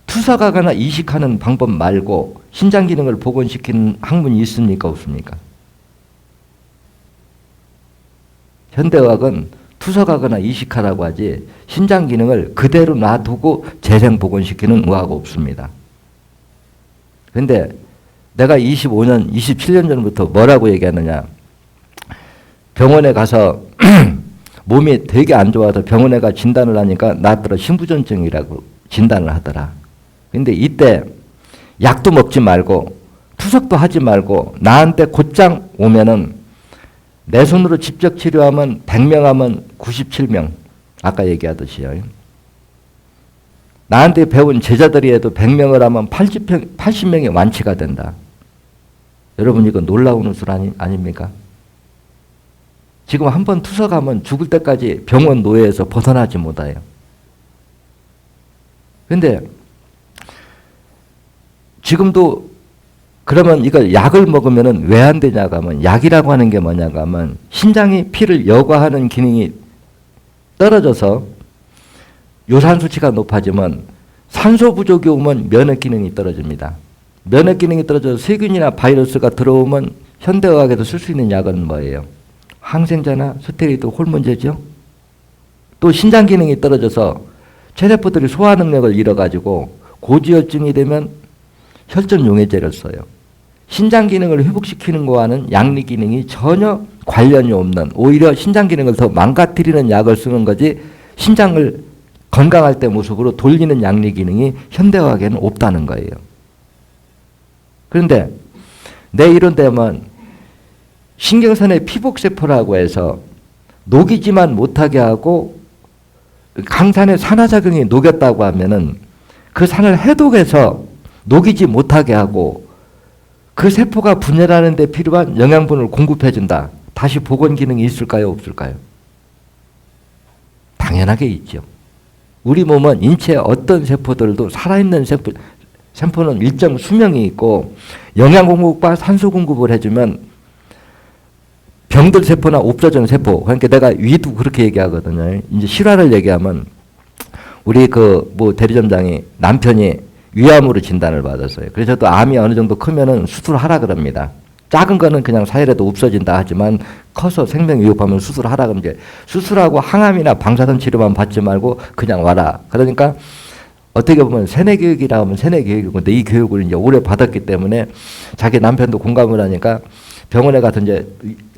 Speaker 1: 투석하거나 이식하는 방법 말고 신장 기능을 복원시키는 학문이 있습니까? 없습니까? 현대의학은 투석하거나 이식하라고 하지 신장 기능을 그대로 놔두고 재생복원시키는 의학은 없습니다. 그런데 내가 25년, 27년 전부터 뭐라고 얘기하느냐. 병원에 가서 몸이 되게 안 좋아서 병원에 가 진단을 하니까 나더러 신부전증이라고 진단을 하더라. 근데 이때 약도 먹지 말고 투석도 하지 말고 나한테 곧장 오면은 내 손으로 직접 치료하면 100명 하면 97명. 아까 얘기하듯이요. 나한테 배운 제자들이 해도 100명을 하면 80명이 완치가 된다. 여러분 이거 놀라운 술 아닙니까? 지금 한번 투석하면 죽을 때까지 병원 노예에서 벗어나지 못해요. 그런데 지금도 그러면 이걸 약을 먹으면 왜 안 되냐고 하면 약이라고 하는 게 뭐냐고 하면 신장이 피를 여과하는 기능이 떨어져서 요산 수치가 높아지면 산소 부족이 오면 면역 기능이 떨어집니다. 면역 기능이 떨어져서 세균이나 바이러스가 들어오면 현대의학에서 쓸 수 있는 약은 뭐예요? 항생제나 스테로이드 호르몬제죠. 또 신장 기능이 떨어져서 체세포들이 소화 능력을 잃어가지고 고지혈증이 되면 혈전 용해제를 써요. 신장 기능을 회복시키는 거와는 양리 기능이 전혀 관련이 없는 오히려 신장 기능을 더 망가뜨리는 약을 쓰는 거지 신장을 건강할 때 모습으로 돌리는 양리 기능이 현대의학에는 없다는 거예요. 그런데 내 이런 데면 신경선의 피복세포라고 해서 녹이지만 못하게 하고 강산의 산화작용이 녹였다고 하면은 그 산을 해독해서 녹이지 못하게 하고 그 세포가 분열하는 데 필요한 영양분을 공급해준다. 다시 복원 기능이 있을까요? 없을까요? 당연하게 있죠. 우리 몸은 인체의 어떤 세포들도 살아있는 세포는 일정 수명이 있고 영양 공급과 산소 공급을 해주면 병들 세포나 없어진 세포, 그러니까 내가 위도 그렇게 얘기하거든요. 이제 실화를 얘기하면 우리 대리점장이 남편이 위암으로 진단을 받았어요. 그래서 또 암이 어느 정도 크면은 수술하라 그럽니다. 작은 거는 그냥 사혈해도 없어진다 하지만 커서 생명 위협하면 수술하라 그러면 이제 수술하고 항암이나 방사선 치료만 받지 말고 그냥 와라. 그러니까 어떻게 보면 세뇌 교육이라 하면 세뇌 교육이고 근데 이 교육을 이제 오래 받았기 때문에 자기 남편도 공감을 하니까 병원에 가서 이제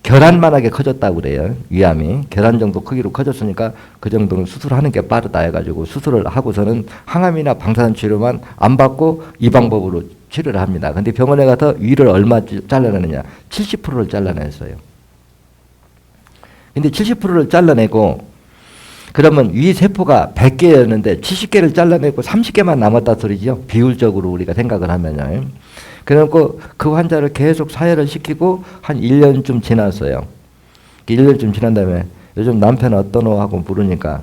Speaker 1: 계란만하게 커졌다고 그래요. 위암이. 계란 정도 크기로 커졌으니까 그 정도는 수술하는 게 빠르다 해가지고 수술을 하고서는 항암이나 방사선 치료만 안 받고 이 방법으로 치료를 합니다. 근데 병원에 가서 위를 얼마 잘라내느냐. 70%를 잘라냈어요. 근데 70%를 잘라내고 그러면 위 세포가 100개였는데 70개를 잘라내고 30개만 남았다 소리죠. 비율적으로 우리가 생각을 하면요. 그래놓고 그 환자를 계속 사혈을 시키고 한 1년쯤 지났어요. 1년쯤 지난 다음에 요즘 남편 어떠노 하고 물으니까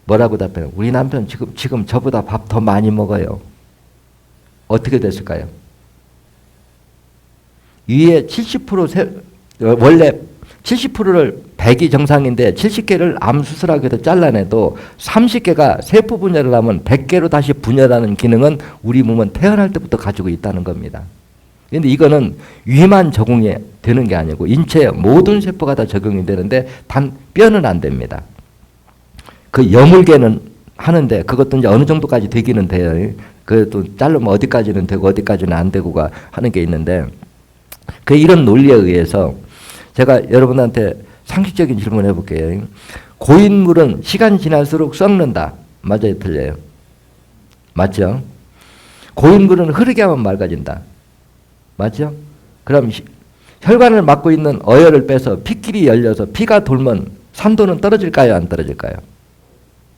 Speaker 1: 뭐라고 답해요? 우리 남편 지금 저보다 밥 더 많이 먹어요. 어떻게 됐을까요? 위에 70% 원래 70%를 100이 정상인데 70개를 암 수술하기 위해서 잘라내도 30개가 세포 분열을 하면 100개로 다시 분열하는 기능은 우리 몸은 태어날 때부터 가지고 있다는 겁니다. 그런데 이거는 위만 적용이 되는 게 아니고 인체의 모든 세포가 다 적용이 되는데 단 뼈는 안 됩니다. 그 여물개는 하는데 그것도 이제 어느 정도까지 되기는 돼요. 그래도 자르면 어디까지는 되고 어디까지는 안 되고가 하는 게 있는데 그 이런 논리에 의해서 제가 여러분한테 상식적인 질문 해볼게요. 고인물은 시간이 지날수록 썩는다. 맞아요? 틀려요? 맞죠? 고인물은 흐르게 하면 맑아진다. 맞죠? 그럼 혈관을 막고 있는 어혈을 빼서 피길이 열려서 피가 돌면 산도는 떨어질까요? 안 떨어질까요?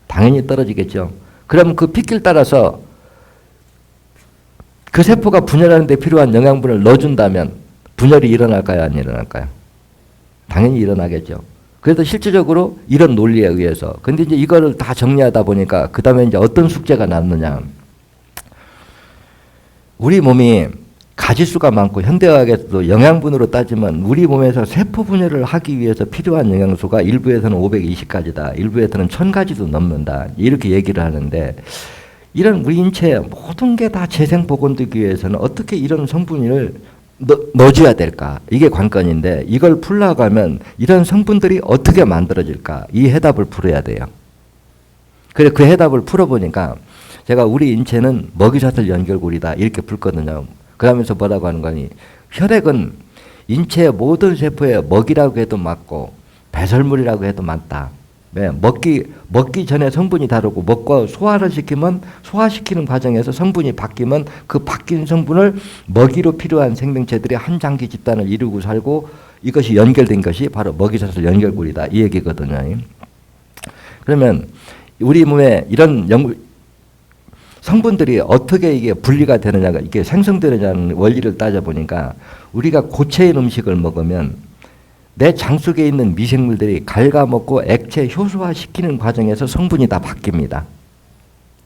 Speaker 1: 당연히 떨어지겠죠. 그럼 그 피길 따라서 그 세포가 분열하는 데 필요한 영양분을 넣어준다면 분열이 일어날까요? 안 일어날까요? 당연히 일어나겠죠. 그래서 실질적으로 이런 논리에 의해서. 근데 이제 이거를 다 정리하다 보니까 그 다음에 이제 어떤 숙제가 남느냐. 우리 몸이 가지수가 많고 현대의학에서도 영양분으로 따지면 우리 몸에서 세포 분열을 하기 위해서 필요한 영양소가 일부에서는 520가지다. 일부에서는 1000가지도 넘는다. 이렇게 얘기를 하는데 이런 우리 인체의 모든 게 다 재생복원되기 위해서는 어떻게 이런 성분을 넣어줘야 될까? 이게 관건인데 이걸 풀려고 하면 이런 성분들이 어떻게 만들어질까? 이 해답을 풀어야 돼요. 그래 그 해답을 풀어보니까 제가 우리 인체는 먹이사슬 연결고리다 이렇게 풀거든요. 그러면서 뭐라고 하는 거니? 혈액은 인체의 모든 세포에 먹이라고 해도 맞고 배설물이라고 해도 맞다. 네, 먹기 전에 성분이 다르고 먹고 소화를 시키면 소화시키는 과정에서 성분이 바뀌면 그 바뀐 성분을 먹이로 필요한 생명체들이 한 장기 집단을 이루고 살고 이것이 연결된 것이 바로 먹이사슬 연결고리다 이 얘기거든요. 그러면 우리 몸에 이런 성분들이 어떻게 이게 분리가 되느냐가 이게 생성되느냐는 원리를 따져보니까 우리가 고체인 음식을 먹으면 내 장 속에 있는 미생물들이 갉아먹고 액체 효소화시키는 과정에서 성분이 다 바뀝니다.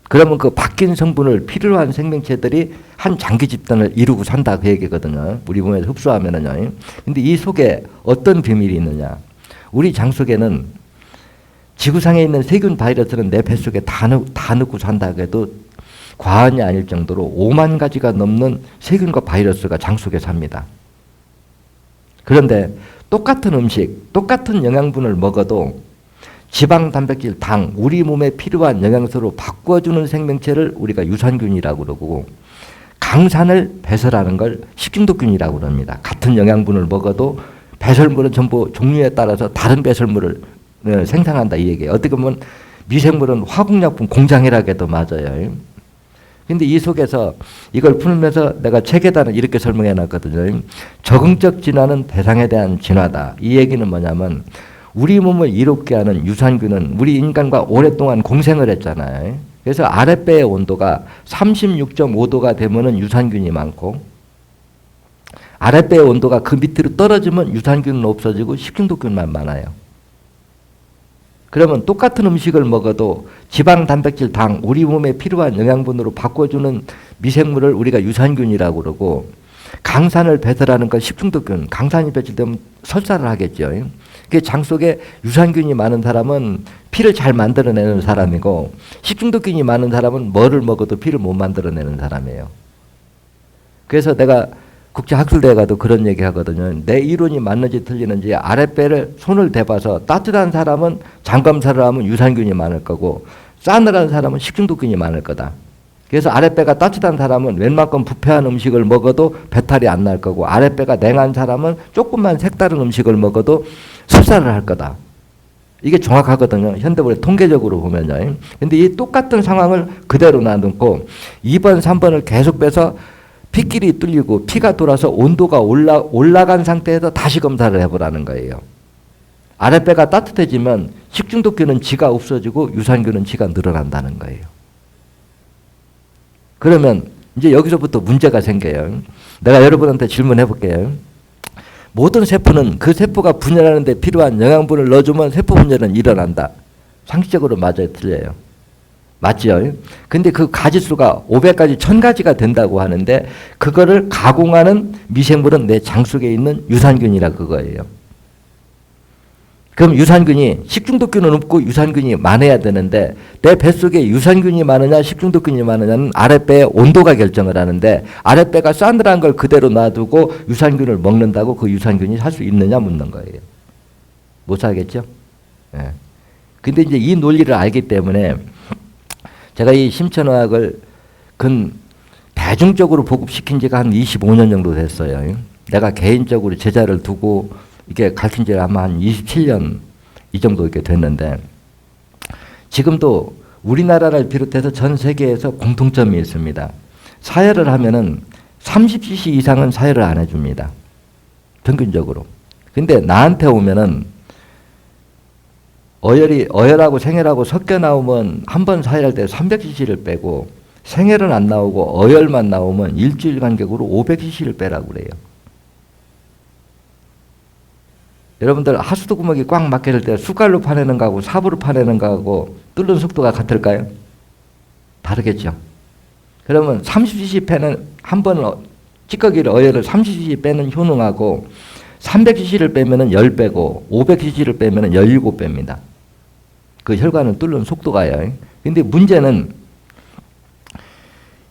Speaker 1: 그러면 그 바뀐 성분을 필요한 생명체들이 한 장기 집단을 이루고 산다 그 얘기거든요. 우리 몸에서 흡수하면은요. 근데 이 속에 어떤 비밀이 있느냐. 우리 장 속에는 지구상에 있는 세균 바이러스는 내 뱃속에 다 넣고 산다 해도 과언이 아닐 정도로 5만 가지가 넘는 세균과 바이러스가 장 속에 삽니다. 그런데 똑같은 음식, 똑같은 영양분을 먹어도 지방, 단백질, 당, 우리 몸에 필요한 영양소로 바꿔주는 생명체를 우리가 유산균이라고 그러고 강산을 배설하는 걸 식중독균이라고 그럽니다. 같은 영양분을 먹어도 배설물은 전부 종류에 따라서 다른 배설물을 생산한다 이 얘기예요. 어떻게 보면 미생물은 화학약품 공장이라고 해도 맞아요. 근데 이 속에서 이걸 풀면서 내가 책에다는 이렇게 설명해 놨거든요. 적응적 진화는 대상에 대한 진화다. 이 얘기는 뭐냐면 우리 몸을 이롭게 하는 유산균은 우리 인간과 오랫동안 공생을 했잖아요. 그래서 아랫배의 온도가 36.5도가 되면은 유산균이 많고 아랫배의 온도가 그 밑으로 떨어지면 유산균은 없어지고 식중독균만 많아요. 그러면 똑같은 음식을 먹어도 지방, 단백질, 당, 우리 몸에 필요한 영양분으로 바꿔주는 미생물을 우리가 유산균이라고 그러고 강산을 배설하는 건 식중독균, 강산이 배출되면 설사를 하겠죠. 장 속에 유산균이 많은 사람은 피를 잘 만들어내는 사람이고 식중독균이 많은 사람은 뭐를 먹어도 피를 못 만들어내는 사람이에요. 그래서 내가 국제학술대회 가도 그런 얘기 하거든요. 내 이론이 맞는지 틀리는지 아랫배를 손을 대봐서 따뜻한 사람은 장 검사를 하면 유산균이 많을 거고 싸늘한 사람은 식중독균이 많을 거다. 그래서 아랫배가 따뜻한 사람은 웬만큼 부패한 음식을 먹어도 배탈이 안 날 거고 아랫배가 냉한 사람은 조금만 색다른 음식을 먹어도 설사를 할 거다. 이게 정확하거든요. 현대물에 통계적으로 보면요. 근데 이 똑같은 상황을 그대로 놔두고 2번, 3번을 계속 빼서 피끼리 뚫리고 피가 돌아서 온도가 올라간 상태에서 다시 검사를 해보라는 거예요. 아랫배가 따뜻해지면 식중독균은 지가 없어지고 유산균은 지가 늘어난다는 거예요. 그러면 이제 여기서부터 문제가 생겨요. 내가 여러분한테 질문해 볼게요. 모든 세포는 그 세포가 분열하는 데 필요한 영양분을 넣어주면 세포 분열은 일어난다. 상식적으로 맞아요? 틀려요? 맞죠? 근데 그 가지수가 500가지, 1000가지가 된다고 하는데 그거를 가공하는 미생물은 내 장 속에 있는 유산균이라 그거예요. 그럼 유산균이 식중독균은 없고 유산균이 많아야 되는데 내 뱃속에 유산균이 많으냐 식중독균이 많으냐는 아랫배의 온도가 결정을 하는데 아랫배가 싸늘한 걸 그대로 놔두고 유산균을 먹는다고 그 유산균이 살 수 있느냐 묻는 거예요. 못 살겠죠? 예. 근데 이제 이 논리를 알기 때문에 제가 이 심천의학을 대중적으로 보급시킨 지가 한 25년 정도 됐어요. 내가 개인적으로 제자를 두고 이게 가르친 지가 아마 한 27년 이 정도 이렇게 됐는데 지금도 우리나라를 비롯해서 전 세계에서 공통점이 있습니다. 사열을 하면은 30cc 이상은 사열을 안 해줍니다. 평균적으로. 근데 나한테 오면은 어혈하고 생혈하고 섞여 나오면 한 번 사열할 때 300cc를 빼고 생혈은 안 나오고 어혈만 나오면 일주일 간격으로 500cc를 빼라고 그래요. 여러분들 하수도 구멍이 꽉 막힐 때 숟갈로 파내는 거하고 삽으로 파내는 거하고 뚫는 속도가 같을까요? 다르겠죠. 그러면 30cc 빼는 한 번 찌꺼기를 어혈을 30cc 빼는 효능하고 300cc를 빼면은 10배고 500cc를 빼면은 17배입니다. 그 혈관을 뚫는 속도가요. 근데 문제는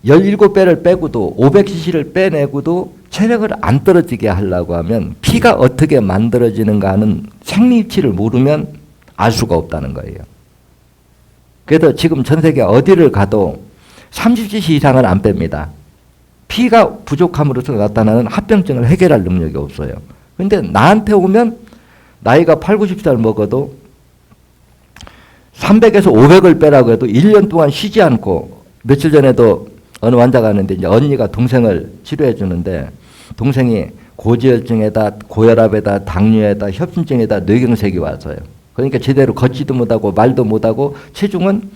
Speaker 1: 17배를 빼고도 500cc를 빼내고도 체력을 안 떨어지게 하려고 하면 피가 어떻게 만들어지는가 하는 생리치를 모르면 알 수가 없다는 거예요. 그래서 지금 전 세계 어디를 가도 30cc 이상은 안 뺍니다. 피가 부족함으로써 나타나는 합병증을 해결할 능력이 없어요. 근데 나한테 오면 나이가 8, 90살 먹어도 300에서 500을 빼라고 해도 1년 동안 쉬지 않고, 며칠 전에도 어느 환자가 왔는데 이제 언니가 동생을 치료해 주는데 동생이 고지혈증에다 고혈압에다 당뇨에다 협심증에다 뇌경색이 왔어요. 그러니까 제대로 걷지도 못하고 말도 못하고 체중은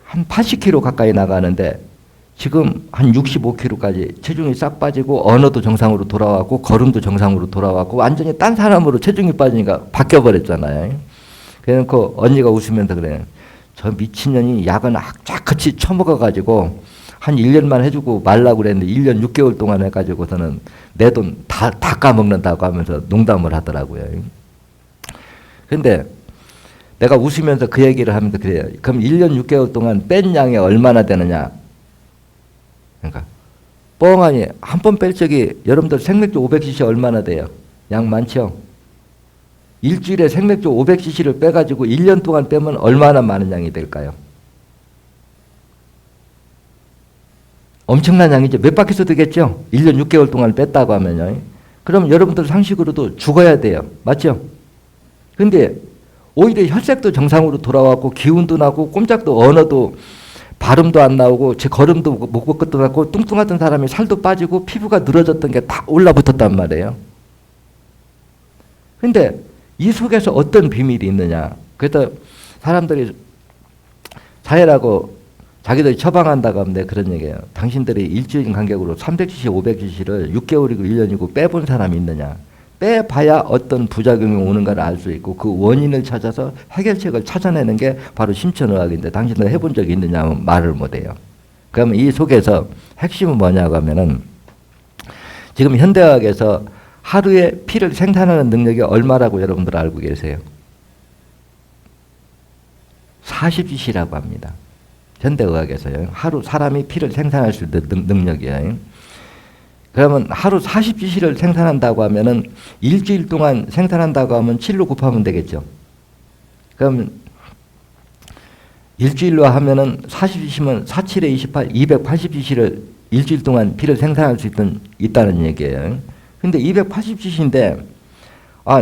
Speaker 1: 한 80kg 가까이 나가는데 지금 한 65kg까지 체중이 싹 빠지고 언어도 정상으로 돌아왔고 걸음도 정상으로 돌아왔고 완전히 딴 사람으로 체중이 빠지니까 바뀌어버렸잖아요. 그래놓고 언니가 웃으면서 그래요. 저 미친년이 약은 악착같이 처먹어가지고 한 1년만 해주고 말라고 그랬는데 1년 6개월 동안 해가지고서는 내 돈 다 까먹는다고 하면서 농담을 하더라고요. 근데 내가 웃으면서 그 얘기를 하면서 그래요. 그럼 1년 6개월 동안 뺀 양이 얼마나 되느냐. 그러니까 뻥하니 한 번 뺄 적이 여러분들 생맥주 500cc 얼마나 돼요? 양 많죠? 일주일에 생맥주 500cc를 빼가지고 1년 동안 빼면 얼마나 많은 양이 될까요? 엄청난 양이죠. 몇 바퀴서 되겠죠? 1년 6개월 동안 뺐다고 하면요. 그럼 여러분들 상식으로도 죽어야 돼요. 맞죠? 근데 오히려 혈색도 정상으로 돌아왔고 기운도 나고 꼼짝도 언어도 발음도 안 나오고 제 걸음도 못 걷도 나고 뚱뚱하던 사람이 살도 빠지고 피부가 늘어졌던 게 다 올라붙었단 말이에요. 근데 이 속에서 어떤 비밀이 있느냐. 그래서 사람들이 사회라고 자기들이 처방한다고 하면 그런 얘기예요. 당신들이 일주일 간격으로 300cc, 500cc를 6개월이고 1년이고 빼본 사람이 있느냐. 빼봐야 어떤 부작용이 오는가를 알 수 있고 그 원인을 찾아서 해결책을 찾아내는 게 바로 심천의학인데 당신들 해본 적이 있느냐 하면 말을 못해요. 그러면 이 속에서 핵심은 뭐냐고 하면은 지금 현대의학에서 하루에 피를 생산하는 능력이 얼마라고 여러분들 알고 계세요? 40cc라고 합니다. 현대의학에서요. 하루 사람이 피를 생산할 수 있는 능력이에요. 그러면 하루 40cc를 생산한다고 하면은 일주일 동안 생산한다고 하면 7로 곱하면 되겠죠. 그럼 일주일로 하면은 40cc면 47에 28, 280cc를 일주일 동안 피를 생산할 수 있다는 얘기예요. 근데 280cc인데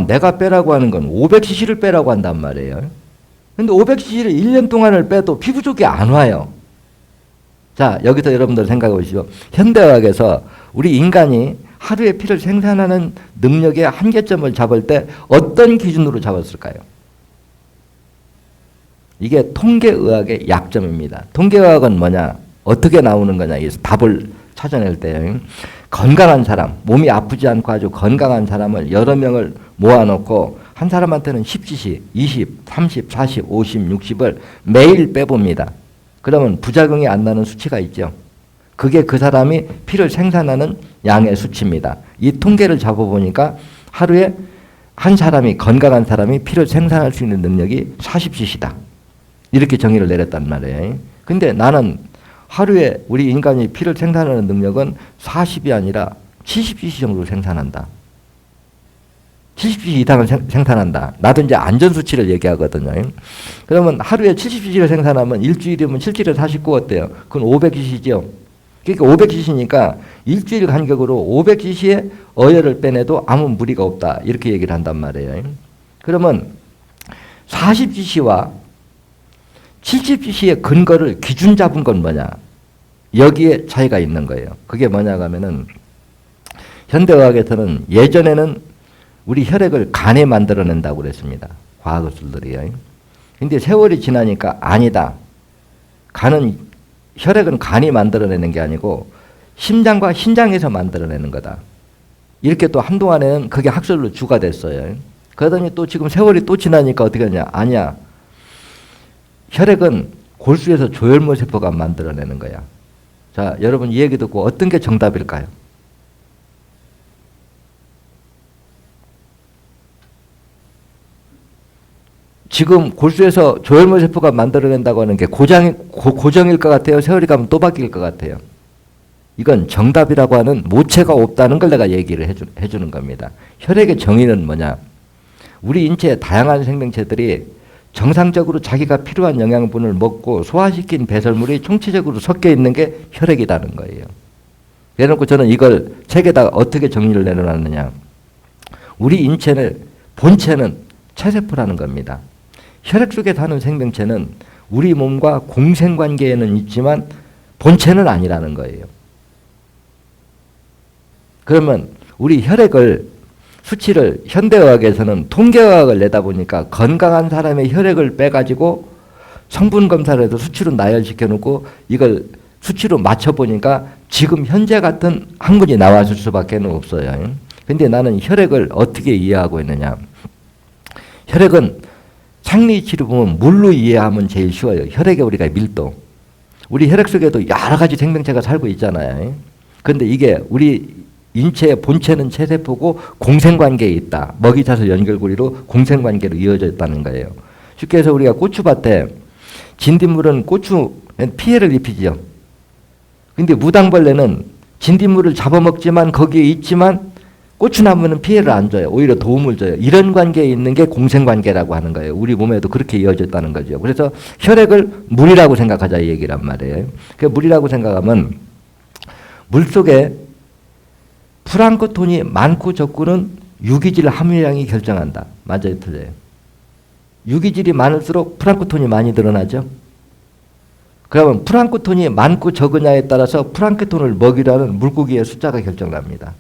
Speaker 1: 내가 빼라고 하는 건 500cc를 빼라고 한단 말이에요. 근데 500cc를 1년 동안을 빼도 피 부족이 안 와요. 자, 여기서 여러분들 생각해 보시죠. 현대의학에서 우리 인간이 하루에 피를 생산하는 능력의 한계점을 잡을 때 어떤 기준으로 잡았을까요? 이게 통계의학의 약점입니다. 통계의학은 뭐냐? 어떻게 나오는 거냐? 이 답을 찾아낼 때 건강한 사람, 몸이 아프지 않고 아주 건강한 사람을 여러 명을 모아놓고 한 사람한테는 10cc, 20, 30, 40, 50, 60을 매일 빼봅니다. 그러면 부작용이 안 나는 수치가 있죠. 그게 그 사람이 피를 생산하는 양의 수치입니다. 이 통계를 잡아보니까 하루에 한 사람이 건강한 사람이 피를 생산할 수 있는 능력이 40cc다. 이렇게 정의를 내렸단 말이에요. 근데 나는 하루에 우리 인간이 피를 생산하는 능력은 40이 아니라 70cc 정도 생산한다. 70cc 이상을 생산한다. 나도 이제 안전수치를 얘기하거든요. 그러면 하루에 70cc를 생산하면 일주일이면 7, 7에 49 어때요? 그건 500cc죠. 그러니까 500cc니까 일주일 간격으로 500cc의 어혈을 빼내도 아무 무리가 없다. 이렇게 얘기를 한단 말이에요. 그러면 40cc와 70cc의 근거를 기준 잡은 건 뭐냐? 여기에 차이가 있는 거예요. 그게 뭐냐 하면은 현대의학에서는 예전에는 우리 혈액을 간에 만들어낸다고 그랬습니다. 과학기술들이요. 근데 세월이 지나니까 아니다. 혈액은 간이 만들어내는 게 아니고 심장과 신장에서 만들어내는 거다. 이렇게 또 한동안에는 그게 학설로 주가 됐어요. 그러더니 또 지금 세월이 또 지나니까 어떻게 하냐? 아니야. 혈액은 골수에서 조혈모 세포가 만들어내는 거야. 자, 여러분 이 얘기 듣고 어떤 게 정답일까요? 지금 골수에서 조혈모 세포가 만들어낸다고 하는 게 고정일 것 같아요? 세월이 가면 또 바뀔 것 같아요? 이건 정답이라고 하는 모체가 없다는 걸 내가 얘기를 해주는 겁니다. 혈액의 정의는 뭐냐? 우리 인체의 다양한 생명체들이 정상적으로 자기가 필요한 영양분을 먹고 소화시킨 배설물이 총체적으로 섞여 있는 게 혈액이라는 거예요. 그래놓고 저는 이걸 책에다가 어떻게 정리를 내려놨느냐. 우리 인체의 본체는 체세포라는 겁니다. 혈액 속에 사는 생명체는 우리 몸과 공생관계에는 있지만 본체는 아니라는 거예요. 그러면 우리 혈액을 수치를 현대의학에서는 통계의학을 내다 보니까 건강한 사람의 혈액을 빼가지고 성분 검사를 해서 수치로 나열시켜 놓고 이걸 수치로 맞춰보니까 지금 현재 같은 학문이 나왔을 수밖에 없어요. 근데 나는 혈액을 어떻게 이해하고 있느냐. 혈액은 생리치료 보면 물로 이해하면 제일 쉬워요. 혈액의 우리가 밀도. 우리 혈액 속에도 여러 가지 생명체가 살고 있잖아요. 그런데 이게 우리 인체의 본체는 체세포고 공생관계에 있다. 먹이사슬 연결고리로 공생관계로 이어져 있다는 거예요. 쉽게 해서 우리가 고추밭에 진딧물은 고추 피해를 입히죠. 근데 무당벌레는 진딧물을 잡아먹지만 거기에 있지만 고추나무는 피해를 안 줘요. 오히려 도움을 줘요. 이런 관계에 있는 게 공생관계라고 하는 거예요. 우리 몸에도 그렇게 이어져 있다는 거죠. 그래서 혈액을 물이라고 생각하자 이 얘기란 말이에요. 그 물이라고 생각하면 물속에 플랑크톤이 많고 적고는 유기질 함유량이 결정한다. 맞아요, 틀려요? 유기질이 많을수록 플랑크톤이 많이 늘어나죠. 그러면 플랑크톤이 많고 적으냐에 따라서 플랑크톤을 먹이라는 물고기의 숫자가 결정납니다.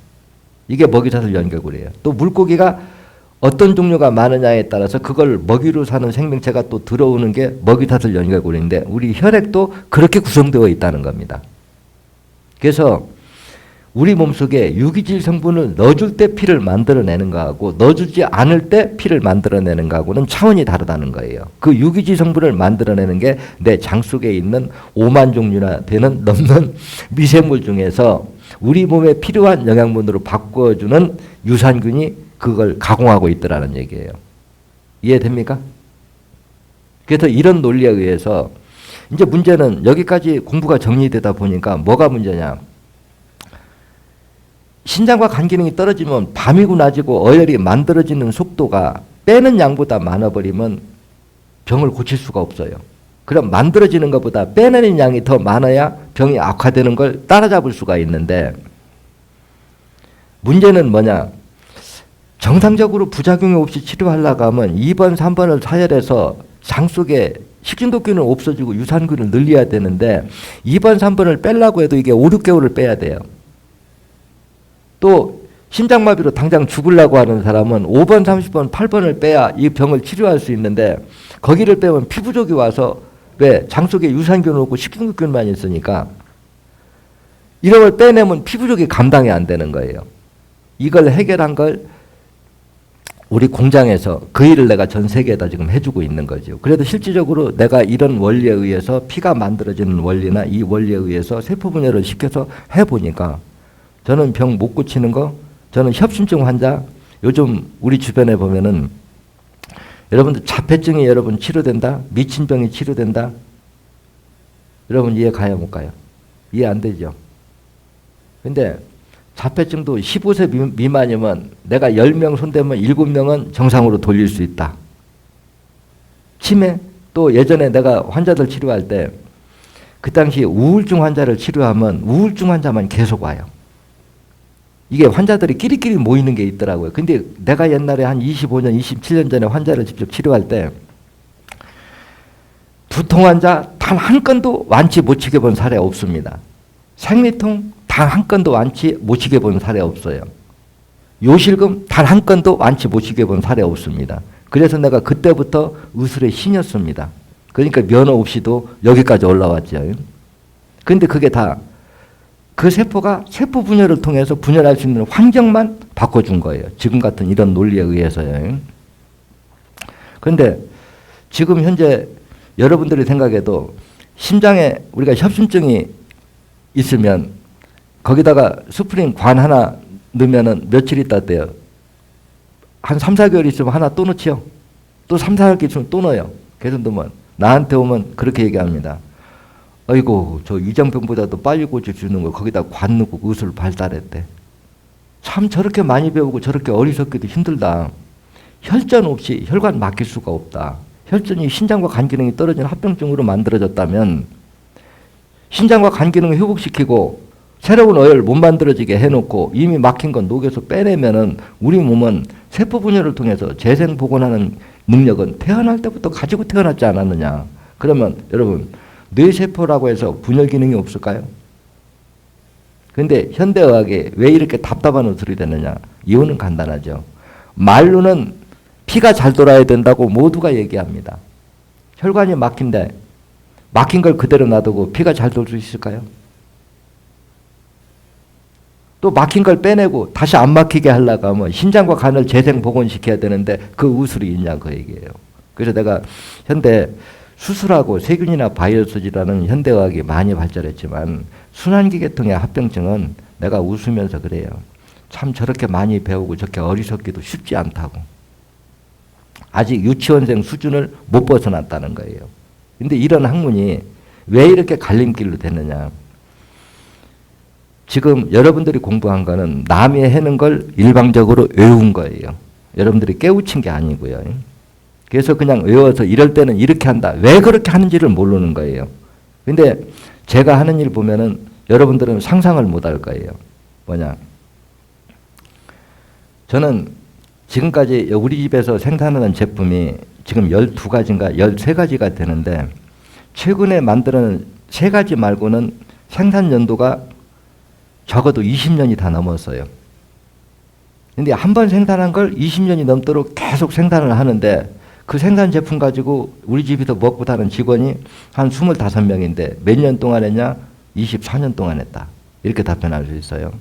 Speaker 1: 이게 먹이사슬 연결고리예요. 또 물고기가 어떤 종류가 많으냐에 따라서 그걸 먹이로 사는 생명체가 또 들어오는 게 먹이사슬 연결고리인데 우리 혈액도 그렇게 구성되어 있다는 겁니다. 그래서 우리 몸속에 유기질 성분을 넣어줄 때 피를 만들어내는 거하고 넣어주지 않을 때 피를 만들어내는 거하고는 차원이 다르다는 거예요. 그 유기질 성분을 만들어내는 게 내 장 속에 있는 5만 종류나 되는 넘는 미생물 중에서 우리 몸에 필요한 영양분으로 바꿔주는 유산균이 그걸 가공하고 있더라는 얘기예요. 이해됩니까? 그래서 이런 논리에 의해서 이제 문제는 여기까지 공부가 정리되다 보니까 뭐가 문제냐. 신장과 간 기능이 떨어지면 밤이고 낮이고 어혈이 만들어지는 속도가 빼는 양보다 많아버리면 병을 고칠 수가 없어요. 그럼 만들어지는 것보다 빼내는 양이 더 많아야 병이 악화되는 걸 따라잡을 수가 있는데 문제는 뭐냐. 정상적으로 부작용이 없이 치료하려고 하면 2번, 3번을 사열해서 장 속에 식중독균을 없어지고 유산균을 늘려야 되는데 2번, 3번을 빼려고 해도 이게 5, 6개월을 빼야 돼요. 또 심장마비로 당장 죽으려고 하는 사람은 5번, 30번, 8번을 빼야 이 병을 치료할 수 있는데 거기를 빼면 피부족이 와서 왜 장 속에 유산균 없고 식중독균만 있으니까 이런 걸 빼내면 피부족이 감당이 안 되는 거예요. 이걸 해결한 걸 우리 공장에서 그 일을 내가 전 세계에다 지금 해주고 있는 거죠. 그래도 실질적으로 내가 이런 원리에 의해서 피가 만들어지는 원리나 이 원리에 의해서 세포 분열을 시켜서 해보니까 저는 병 못 고치는 거, 저는 협심증 환자, 요즘 우리 주변에 보면은 여러분들 자폐증이 여러분 치료된다? 미친병이 치료된다? 여러분 이해 가요, 못 가요? 이해 안 되죠? 근데 자폐증도 15세 미만이면 내가 10명 손대면 7명은 정상으로 돌릴 수 있다. 치매? 또 예전에 내가 환자들 치료할 때 그 당시 우울증 환자를 치료하면 우울증 환자만 계속 와요. 이게 환자들이 끼리끼리 모이는 게 있더라고요. 근데 내가 옛날에 한 25년, 27년 전에 환자를 직접 치료할 때 두통 환자 단 한 건도 완치 못 치게 본 사례 없습니다. 생리통 단 한 건도 완치 못 치게 본 사례 없어요. 요실금 단 한 건도 완치 못 치게 본 사례 없습니다. 그래서 내가 그때부터 의술의 신이었습니다. 그러니까 면허 없이도 여기까지 올라왔죠. 근데 그게 다 그 세포가 세포 분열을 통해서 분열할 수 있는 환경만 바꿔준 거예요. 지금 같은 이런 논리에 의해서요. 그런데 지금 현재 여러분들이 생각해도 심장에 우리가 협심증이 있으면 거기다가 스프링 관 하나 넣으면 며칠 있다 돼요. 한 3, 4개월 있으면 하나 또 넣지요. 또 3, 4개월 있으면 또 넣어요. 계속 넣으면. 나한테 오면 그렇게 얘기합니다. 아이고 저 위장병보다도 빨리 고쳐주는 거 거기다 관 넣고 의술 발달했대. 참 저렇게 많이 배우고 저렇게 어리석기도 힘들다. 혈전 없이 혈관 막힐 수가 없다. 혈전이 신장과 간 기능이 떨어진 합병증으로 만들어졌다면 신장과 간 기능을 회복시키고 새로운 어혈 못 만들어지게 해놓고 이미 막힌 건 녹여서 빼내면은 우리 몸은 세포 분열을 통해서 재생 복원하는 능력은 태어날 때부터 가지고 태어났지 않았느냐. 그러면 여러분 뇌세포라고 해서 분열 기능이 없을까요? 근데 현대의학에 왜 이렇게 답답한 웃소리 되느냐. 이유는 간단하죠. 말로는 피가 잘 돌아야 된다고 모두가 얘기합니다. 혈관이 막힌데 막힌 걸 그대로 놔두고 피가 잘 돌 수 있을까요? 또 막힌 걸 빼내고 다시 안 막히게 하려고 하면 신장과 간을 재생 복원시켜야 되는데 그 우술이 있냐 그 얘기예요. 그래서 내가 현대 수술하고 세균이나 바이러스 질환은 현대의학이 많이 발전했지만 순환기 계통의 합병증은 내가 웃으면서 그래요. 참 저렇게 많이 배우고 저렇게 어리석기도 쉽지 않다고. 아직 유치원생 수준을 못 벗어났다는 거예요. 근데 이런 학문이 왜 이렇게 갈림길로 됐느냐. 지금 여러분들이 공부한 거는 남이 해는 걸 일방적으로 외운 거예요. 여러분들이 깨우친 게 아니고요. 그래서 그냥 외워서 이럴 때는 이렇게 한다. 왜 그렇게 하는지를 모르는 거예요. 근데 제가 하는 일 보면은 여러분들은 상상을 못 할 거예요. 뭐냐. 저는 지금까지 우리 집에서 생산하는 제품이 지금 12가지인가 13가지가 되는데 최근에 만드는 3가지 말고는 생산 연도가 적어도 20년이 다 넘었어요. 근데 한 번 생산한 걸 20년이 넘도록 계속 생산을 하는데 그 생산 제품 가지고 우리 집에서 먹고 사는 직원이 한 25명인데 몇 년 동안 했냐? 24년 동안 했다. 이렇게 답변할 수 있어요.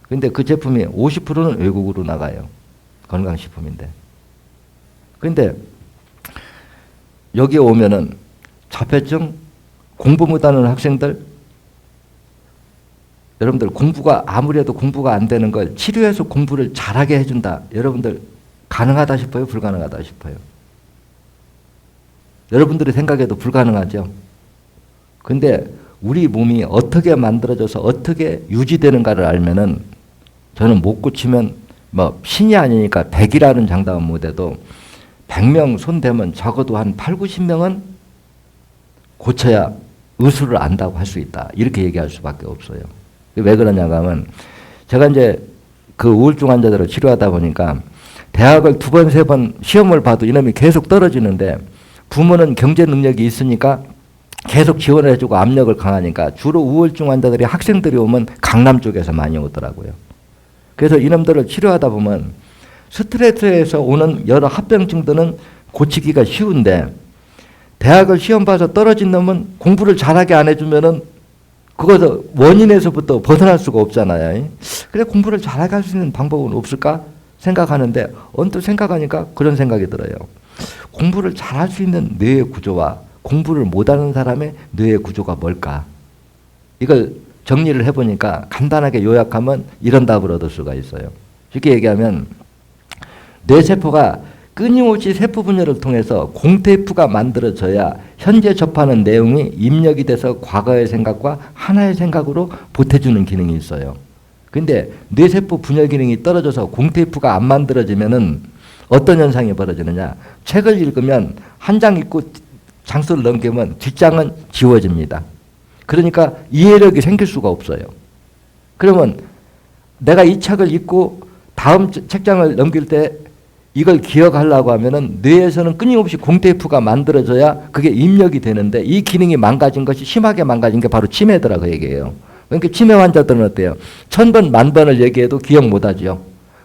Speaker 1: 근데 그 제품이 50%는 외국으로 나가요. 건강식품인데. 근데 여기에 오면은 자폐증, 공부 못하는 학생들, 여러분들 공부가 아무래도 공부가 안 되는 걸 치료해서 공부를 잘하게 해준다. 여러분들 가능하다 싶어요? 불가능하다 싶어요? 여러분들이 생각해도 불가능하죠? 근데 우리 몸이 어떻게 만들어져서 어떻게 유지되는가를 알면은 저는 못 고치면 뭐 신이 아니니까 100이라는 장담은 못해도 100명 손대면 적어도 한 8, 90명은 고쳐야 의술을 안다고 할 수 있다. 이렇게 얘기할 수밖에 없어요. 왜 그러냐고 하면 제가 이제 그 우울증 환자들을 치료하다 보니까 대학을 2번, 3번 시험을 봐도 이놈이 계속 떨어지는데 부모는 경제 능력이 있으니까 계속 지원을 해주고 압력을 강하니까 주로 우울증 환자들이 학생들이 오면 강남 쪽에서 많이 오더라고요. 그래서 이놈들을 치료하다 보면 스트레스에서 오는 여러 합병증들은 고치기가 쉬운데 대학을 시험 봐서 떨어진 놈은 공부를 잘하게 안 해주면은 그것을 원인에서부터 벗어날 수가 없잖아요. 그래 공부를 잘하게 할 수 있는 방법은 없을까 생각하는데 언뜻 생각하니까 그런 생각이 들어요. 공부를 잘할 수 있는 뇌의 구조와 공부를 못하는 사람의 뇌의 구조가 뭘까? 이걸 정리를 해보니까 간단하게 요약하면 이런 답을 얻을 수가 있어요. 쉽게 얘기하면 뇌세포가 끊임없이 세포 분열을 통해서 공테이프가 만들어져야 현재 접하는 내용이 입력이 돼서 과거의 생각과 하나의 생각으로 보태주는 기능이 있어요. 근데 뇌세포 분열 기능이 떨어져서 공테이프가 안 만들어지면은 어떤 현상이 벌어지느냐. 책을 읽으면 한 장 읽고 장수를 넘기면 뒷장은 지워집니다. 그러니까 이해력이 생길 수가 없어요. 그러면 내가 이 책을 읽고 다음 책장을 넘길 때 이걸 기억하려고 하면은 뇌에서는 끊임없이 공테이프가 만들어져야 그게 입력이 되는데 이 기능이 망가진 것이 심하게 망가진 게 바로 치매더라 그 얘기예요. 그러니까 치매 환자들은 어때요? 1000번, 10,000번을 얘기해도 기억 못하죠.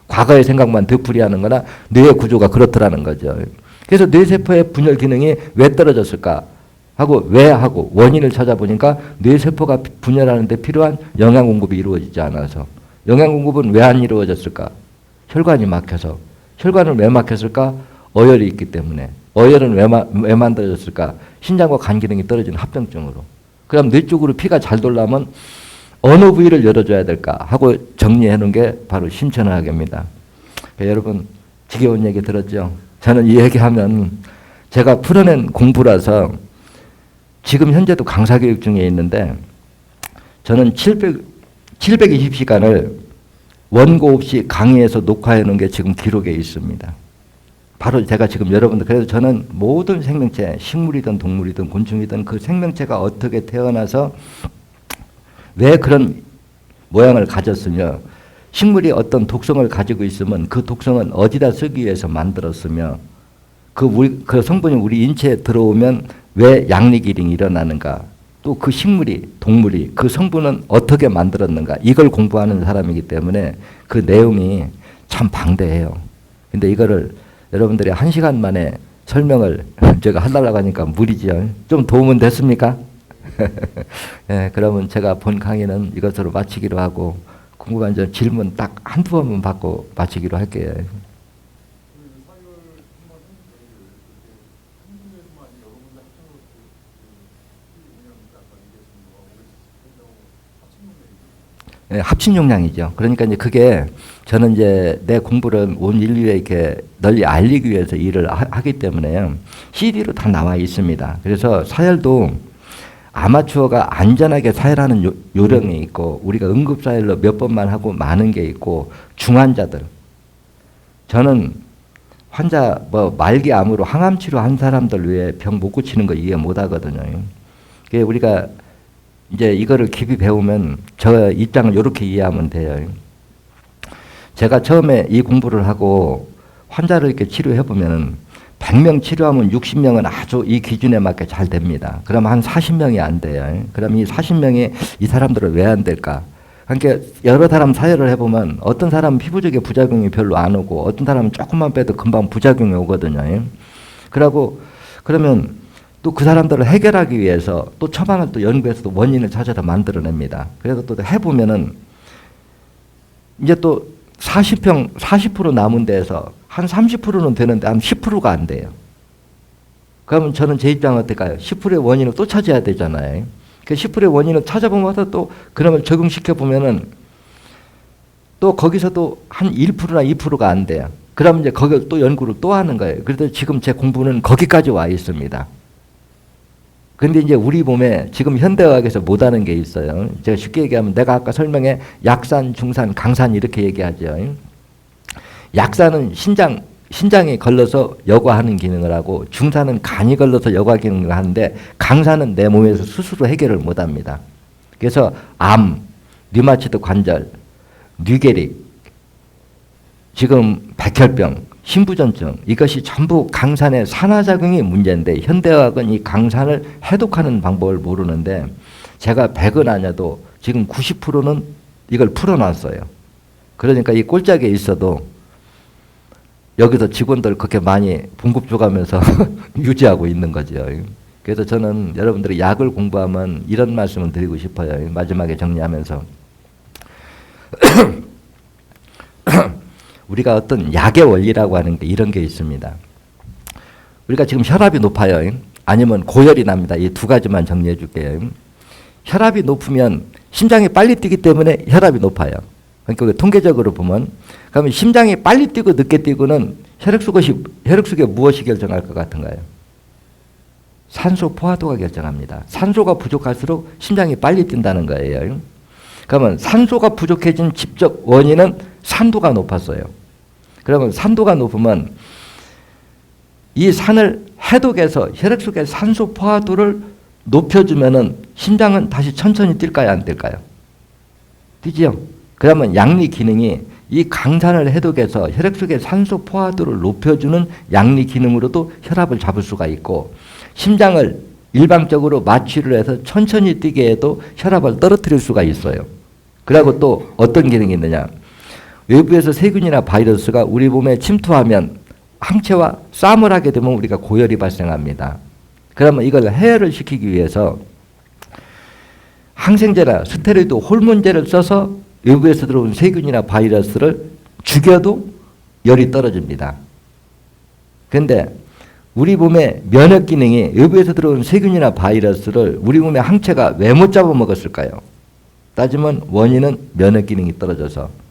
Speaker 1: 과거의 생각만 되풀이하는 거나 뇌의 구조가 그렇더라는 거죠. 그래서 뇌세포의 분열 기능이 왜 떨어졌을까 하고 왜 하고 원인을 찾아보니까 뇌세포가 분열하는 데 필요한 영양 공급이 이루어지지 않아서 영양 공급은 왜 안 이루어졌을까? 혈관이 막혀서 혈관을 왜 막혔을까? 어혈이 있기 때문에. 어혈은 왜 만들어졌을까? 신장과 간 기능이 떨어진 합병증으로. 그럼 뇌 쪽으로 피가 잘 돌려면 어느 부위를 열어줘야 될까 하고 정리해 놓은 게 바로 신천하계입니다. 그러니까 여러분 지겨운 얘기 들었죠? 저는 이 얘기하면 제가 풀어낸 공부라서 지금 현재도 강사 교육 중에 있는데 저는 720시간을 원고 없이 강의해서 녹화해 놓은 게 지금 기록에 있습니다. 바로 제가 지금 여러분들, 그래서 저는 모든 생명체, 식물이든 동물이든 곤충이든 그 생명체가 어떻게 태어나서 왜 그런 모양을 가졌으며 식물이 어떤 독성을 가지고 있으면 그 독성은 어디다 쓰기 위해서 만들었으며 그 성분이 우리 인체에 들어오면 왜 양리기능이 일어나는가, 또 그 식물이, 동물이 그 성분은 어떻게 만들었는가, 이걸 공부하는 사람이기 때문에 그 내용이 참 방대해요. 근데 이거를 여러분들이 1시간 만에 설명을 제가 하려고 하니까 무리지요. 좀 도움은 됐습니까? 네, 그러면 제가 본 강의는 이것으로 마치기로 하고 궁금한 점 질문 딱 한두 번만 받고 마치기로 할게요. 네, 합친 용량이죠. 그러니까 이제 그게 저는 이제 내 공부를 온 인류에 이렇게 널리 알리기 위해서 일을 하기 때문에 CD로 다 나와 있습니다. 그래서 사열도 아마추어가 안전하게 사열하는 요령이 있고 우리가 응급사열로 몇 번만 하고 마는 게 있고 중환자들. 저는 환자 말기암으로 항암치료 한 사람들 외에 병 못 고치는 거 이해 못 하거든요. 그게 우리가 이제 이거를 깊이 배우면 저 입장을 이렇게 이해하면 돼요. 제가 처음에 이 공부를 하고 환자를 이렇게 치료해 보면은 100명 치료하면 60명은 아주 이 기준에 맞게 잘 됩니다. 그럼 한 40명이 안 돼요. 그럼 이 40명이 이 사람들은 왜 안 될까? 그러니까 여러 사람 사회를 해보면 어떤 사람은 피부적인 부작용이 별로 안 오고 어떤 사람은 조금만 빼도 금방 부작용이 오거든요. 그러면 또 그 사람들을 해결하기 위해서 또 처방을 또 연구해서 또 원인을 찾아서 만들어냅니다. 그래서 또 해보면은 이제 또 40% 남은 데에서 한 30%는 되는데 한 10%가 안 돼요. 그러면 저는 제 입장은 어떨까요? 10%의 원인을 또 찾아야 되잖아요. 그 10%의 원인을 찾아보면서 또 그놈을 적용시켜 보면은 또 거기서도 한 1%나 2%가 안 돼요. 그러면 이제 거기를 또 연구를 또 하는 거예요. 그래서 지금 제 공부는 거기까지 와 있습니다. 근데 이제 우리 몸에 지금 현대의학에서 못하는 게 있어요. 제가 쉽게 얘기하면 내가 아까 설명해 약산, 중산, 강산 이렇게 얘기하죠. 약산은 신장이 걸러서 여과하는 기능을 하고 중산은 간이 걸러서 여과 기능을 하는데 강산은 내 몸에서 스스로 해결을 못합니다. 그래서 암, 류마티드 관절, 뇌계릭, 지금 백혈병, 신부전증 이것이 전부 강산의 산화작용이 문제인데 현대의학은 이 강산을 해독하는 방법을 모르는데 제가 100은 아니어도 지금 90%는 이걸 풀어놨어요. 그러니까 이 꼴짝에 있어도 여기서 직원들 그렇게 많이 봉급 줘가면서 유지하고 있는 거죠. 그래서 저는 여러분들이 약을 공부하면 이런 말씀을 드리고 싶어요. 마지막에 정리하면서 우리가 어떤 약의 원리라고 하는 게 이런 게 있습니다. 우리가 지금 혈압이 높아요. 아니면 고열이 납니다. 이 두 가지만 정리해 줄게요. 혈압이 높으면 심장이 빨리 뛰기 때문에 혈압이 높아요. 그러니까 통계적으로 보면 그러면 심장이 빨리 뛰고 늦게 뛰고는 혈액 속에 무엇이 결정할 것 같은가요? 산소 포화도가 결정합니다. 산소가 부족할수록 심장이 빨리 뛴다는 거예요. 그러면 산소가 부족해진 직접 원인은 산도가 높았어요. 그러면 산도가 높으면 이 산을 해독해서 혈액 속의 산소 포화도를 높여주면은 심장은 다시 천천히 뛸까요? 안 뛸까요? 뛰지요. 그러면 양리 기능이 이 강산을 해독해서 혈액 속의 산소 포화도를 높여주는 양리 기능으로도 혈압을 잡을 수가 있고 심장을 일방적으로 마취를 해서 천천히 뛰게 해도 혈압을 떨어뜨릴 수가 있어요. 그리고 또 어떤 기능이 있느냐. 외부에서 세균이나 바이러스가 우리 몸에 침투하면 항체와 싸움을 하게 되면 우리가 고열이 발생합니다. 그러면 이걸 해열을 시키기 위해서 항생제나 스테로이드 호르몬제를 써서 외부에서 들어온 세균이나 바이러스를 죽여도 열이 떨어집니다. 그런데 우리 몸의 면역 기능이 외부에서 들어온 세균이나 바이러스를 우리 몸의 항체가 왜 못 잡아먹었을까요? 따지면 원인은 면역 기능이 떨어져서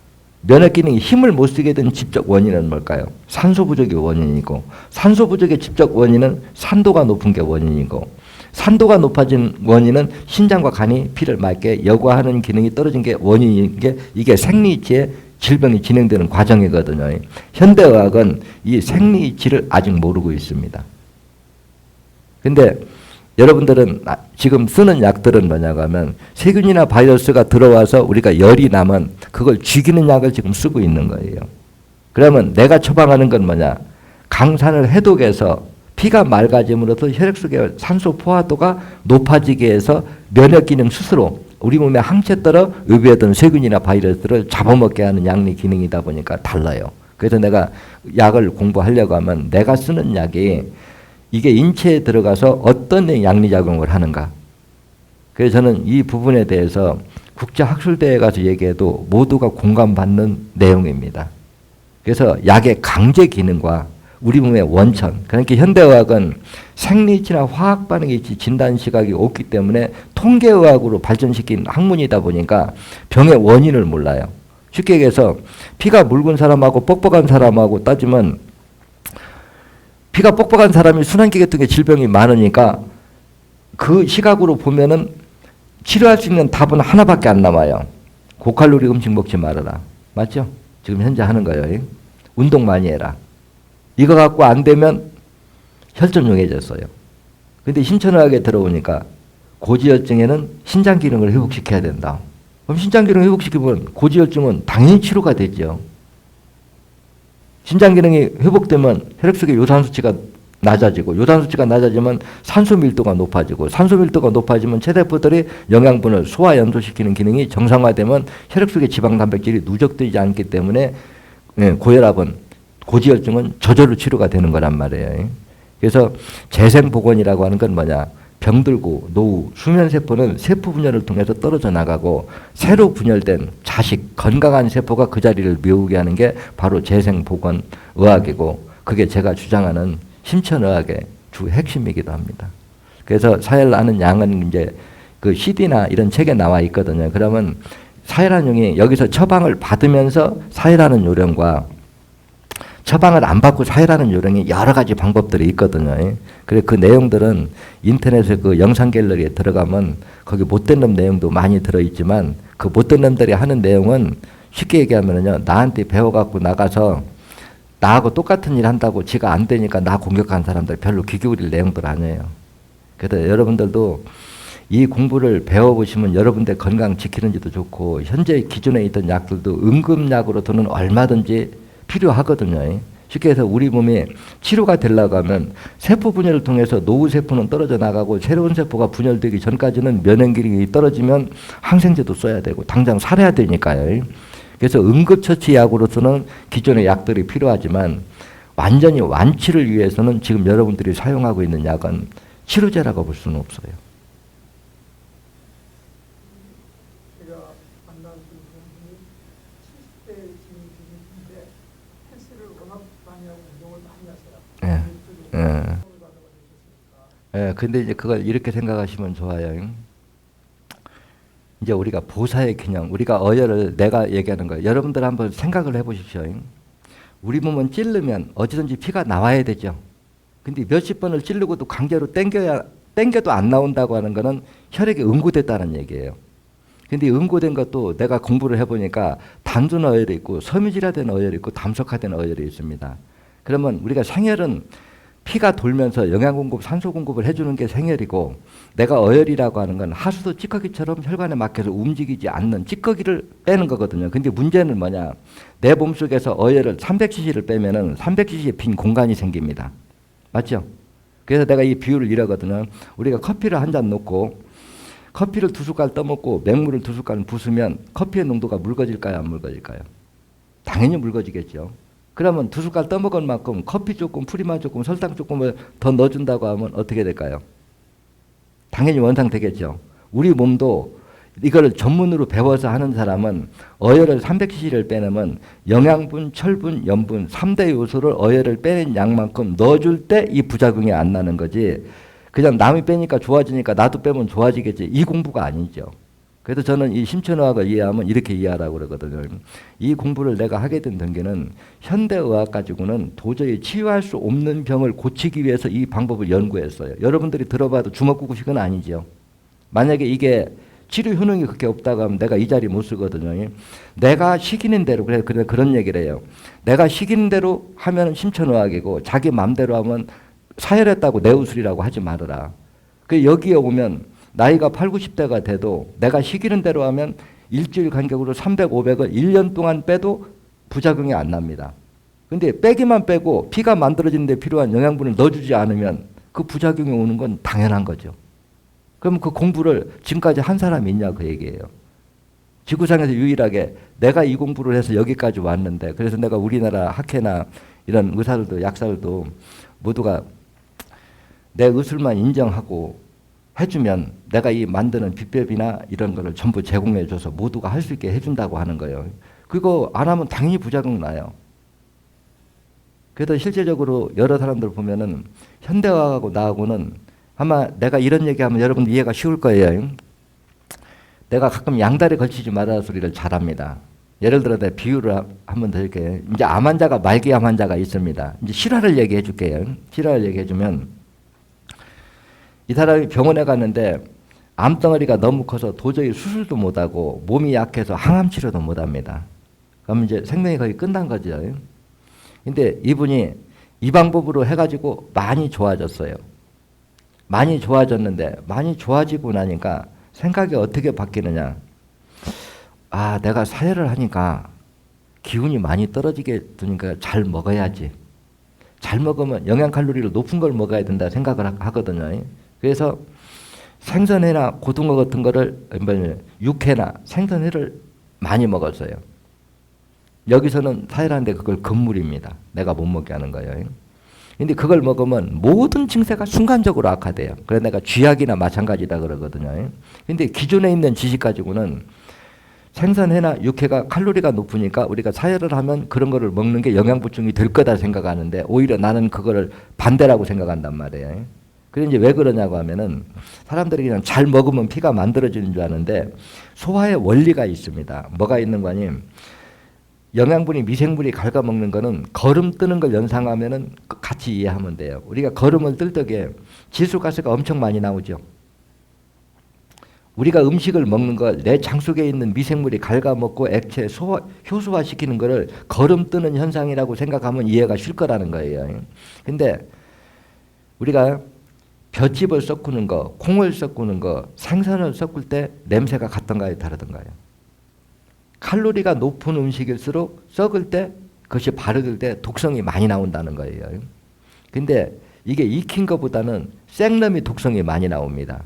Speaker 1: 면역 기능이 힘을 못 쓰게 된 직접 원인은 뭘까요? 산소 부족이 원인이고 산소 부족의 직접 원인은 산도가 높은 게 원인이고 산도가 높아진 원인은 신장과 간이 피를 맑게 여과하는 기능이 떨어진 게 원인인 게 이게 생리치의 질병이 진행되는 과정이거든요. 현대의학은 이 생리치를 아직 모르고 있습니다. 근데 여러분들은 지금 쓰는 약들은 뭐냐고 하면 세균이나 바이러스가 들어와서 우리가 열이 나면 그걸 죽이는 약을 지금 쓰고 있는 거예요. 그러면 내가 처방하는 건 뭐냐? 강산을 해독해서 피가 맑아짐으로써 혈액 속의 산소 포화도가 높아지게 해서 면역 기능 스스로 우리 몸에 항체 떨어 의비하던 세균이나 바이러스를 잡아먹게 하는 양리 기능이다 보니까 달라요. 그래서 내가 약을 공부하려고 하면 내가 쓰는 약이 이게 인체에 들어가서 어떤 양리작용을 하는가. 그래서 저는 이 부분에 대해서 국제학술대회에 가서 얘기해도 모두가 공감받는 내용입니다. 그래서 약의 강제 기능과 우리 몸의 원천, 그러니까 현대의학은 생리치나 화학 반응이 진단 시각이 없기 때문에 통계의학으로 발전시킨 학문이다 보니까 병의 원인을 몰라요. 쉽게 얘기해서 피가 묽은 사람하고 뻑뻑한 사람하고 따지면 피가 뻑뻑한 사람이 순환기계통의 질병이 많으니까 그 시각으로 보면은 치료할 수 있는 답은 하나밖에 안 남아요. 고칼로리 음식 먹지 말아라. 맞죠? 지금 현재 하는 거예요. 운동 많이 해라. 이거 갖고 안 되면 혈전용해졌어요. 근데 신천의학에 들어오니까 고지혈증에는 신장 기능을 회복시켜야 된다. 그럼 신장 기능을 회복시키면 고지혈증은 당연히 치료가 되죠. 신장 기능이 회복되면 혈액 속의 요산수치가 낮아지고 요산수치가 낮아지면 산소 밀도가 높아지고 산소 밀도가 높아지면 체세포들이 영양분을 소화 연소시키는 기능이 정상화되면 혈액 속의 지방 단백질이 누적되지 않기 때문에 고혈압은 고지혈증은 저절로 치료가 되는 거란 말이에요. 그래서 재생복원이라고 하는 건 뭐냐? 병들고 노후, 수면세포는 세포 분열을 통해서 떨어져 나가고 새로 분열된 자식, 건강한 세포가 그 자리를 메우게 하는 게 바로 재생복원 의학이고 그게 제가 주장하는 심천의학의 주 핵심이기도 합니다. 그래서 사혈하는 양은 이제 그 CD나 이런 책에 나와 있거든요. 그러면 사혈하는 용이 여기서 처방을 받으면서 사혈하는 요령과 처방을 안 받고 사혈하는 요령이 여러 가지 방법들이 있거든요. 그래서 그 내용들은 인터넷에 그 영상 갤러리에 들어가면 거기 못된 놈 내용도 많이 들어있지만 그 못된 놈들이 하는 내용은 쉽게 얘기하면요. 나한테 배워갖고 나가서 나하고 똑같은 일 한다고 지가 안 되니까 나 공격하는 사람들 별로 귀 기울일 내용들 아니에요. 그래서 여러분들도 이 공부를 배워보시면 여러분들 건강 지키는지도 좋고 현재 기존에 있던 약들도 응급약으로 돈은 얼마든지 필요하거든요. 쉽게 해서 우리 몸이 치료가 되려고 하면 세포 분열을 통해서 노후 세포는 떨어져 나가고 새로운 세포가 분열되기 전까지는 면역 기능이 떨어지면 항생제도 써야 되고 당장 살아야 되니까요. 그래서 응급처치 약으로서는 기존의 약들이 필요하지만 완전히 완치를 위해서는 지금 여러분들이 사용하고 있는 약은 치료제라고 볼 수는 없어요. 근데 이제 그걸 이렇게 생각하시면 좋아요. 이제 우리가 보사의 균형, 우리가 어혈을 내가 얘기하는 거예요. 여러분들 한번 생각을 해보십시오. 우리 몸은 찌르면 어디든지 피가 나와야 되죠. 근데 몇십 번을 찌르고도 강제로 땡겨도 안 나온다고 하는 거는 혈액이 응고됐다는 얘기예요. 근데 응고된 것도 내가 공부를 해보니까 단순 어혈이 있고 섬유질화된 어혈이 있고 담석화된 어혈이 있습니다. 그러면 우리가 생혈은 피가 돌면서 영양 공급, 산소 공급을 해주는 게 생혈이고 내가 어혈이라고 하는 건 하수도 찌꺼기처럼 혈관에 막혀서 움직이지 않는 찌꺼기를 빼는 거거든요. 근데 문제는 뭐냐? 내 몸속에서 어혈을 300cc를 빼면은 300cc의 빈 공간이 생깁니다. 맞죠? 그래서 내가 이 비율을 이러거든요. 우리가 커피를 한 잔 놓고 커피를 2숟갈 떠먹고 맹물을 2숟갈 부수면 커피의 농도가 묽어질까요? 안 묽어질까요? 당연히 묽어지겠죠. 그러면 2숟갈 떠먹은 만큼 커피 조금, 프리만 조금, 설탕 조금을 더 넣어준다고 하면 어떻게 될까요? 당연히 원상되겠죠. 우리 몸도 이걸 전문으로 배워서 하는 사람은 어혈을 300cc를 빼내면 영양분, 철분, 염분 3대 요소를 어혈을 빼낸 양만큼 넣어줄 때 이 부작용이 안 나는 거지. 그냥 남이 빼니까 좋아지니까 나도 빼면 좋아지겠지. 이 공부가 아니죠. 그래서 저는 이 심천의학을 이해하면 이렇게 이해하라고 그러거든요. 이 공부를 내가 하게 된 동기는 현대의학 가지고는 도저히 치유할 수 없는 병을 고치기 위해서 이 방법을 연구했어요. 여러분들이 들어봐도 주먹구구식은 아니죠. 만약에 이게 치료 효능이 그렇게 없다고 하면 내가 이 자리 못 쓰거든요. 내가 시키는 대로, 그런 얘기를 해요. 내가 시키는 대로 하면 심천의학이고 자기 맘대로 하면 사혈했다고 내우술이라고 하지 말아라. 그 여기에 오면 나이가 8, 90대가 돼도 내가 시키는 대로 하면 일주일 간격으로 300, 500을 1년 동안 빼도 부작용이 안 납니다. 근데 빼기만 빼고 피가 만들어지는 데 필요한 영양분을 넣어주지 않으면 그 부작용이 오는 건 당연한 거죠. 그럼 그 공부를 지금까지 한 사람이 있냐 그 얘기예요. 지구상에서 유일하게 내가 이 공부를 해서 여기까지 왔는데, 그래서 내가 우리나라 학회나 이런 의사들도 약사들도 모두가 내 의술만 인정하고 해주면 내가 이 만드는 비법이나 이런 거를 전부 제공해줘서 모두가 할 수 있게 해준다고 하는 거예요. 그거 안 하면 당연히 부작용 나요. 그래서 실제적으로 여러 사람들 보면은 현대화하고 나하고는 아마 내가 이런 얘기하면 여러분 이해가 쉬울 거예요. 내가 가끔 양다리 걸치지 말아라 소리를 잘합니다. 예를 들어 내가 비유를 한번 드릴게요. 이제 암 환자가 말기암 환자가 있습니다. 이제 실화를 얘기해 줄게요. 실화를 얘기해 주면 이 사람이 병원에 갔는데 암덩어리가 너무 커서 도저히 수술도 못하고 몸이 약해서 항암 치료도 못합니다. 그럼 이제 생명이 거의 끝난 거죠. 근데 이분이 이 방법으로 해가지고 많이 좋아졌어요. 많이 좋아졌는데 많이 좋아지고 나니까 생각이 어떻게 바뀌느냐. 아, 내가 사혈을 하니까 기운이 많이 떨어지게 되니까 잘 먹어야지. 잘 먹으면 영양 칼로리를 높은 걸 먹어야 된다 생각을 하거든요. 그래서 생선회나 고등어 같은 거를, 육회나 생선회를 많이 먹었어요. 여기서는 사혈하는데 그걸 금물입니다. 내가 못 먹게 하는 거예요. 근데 그걸 먹으면 모든 증세가 순간적으로 악화돼요. 그래서 내가 쥐약이나 마찬가지다 그러거든요. 근데 기존에 있는 지식 가지고는 생선회나 육회가 칼로리가 높으니까 우리가 사혈을 하면 그런 거를 먹는 게 영양 보충이 될 거다 생각하는데 오히려 나는 그거를 반대라고 생각한단 말이에요. 그래서 이제 왜 그러냐고 하면은 사람들이 그냥 잘 먹으면 피가 만들어지는 줄 아는데 소화의 원리가 있습니다. 뭐가 있는 거 아님? 영양분이 미생물이 갉아먹는 거는 거름 뜨는 걸 연상하면은 같이 이해하면 돼요. 우리가 거름을 뜰 적에 지수가스가 엄청 많이 나오죠. 우리가 음식을 먹는 걸 내 장 속에 있는 미생물이 갉아먹고 액체 효소화시키는 거를 거름 뜨는 현상이라고 생각하면 이해가 쉴 거라는 거예요. 근데 우리가 볏짚을 섞는 거, 콩을 섞는 거, 생선을 섞을 때 냄새가 같던가요, 다르던가요? 칼로리가 높은 음식일수록 썩을 때 그것이 바르들 때 독성이 많이 나온다는 거예요. 근데 이게 익힌 것보다는 생럼이 독성이 많이 나옵니다.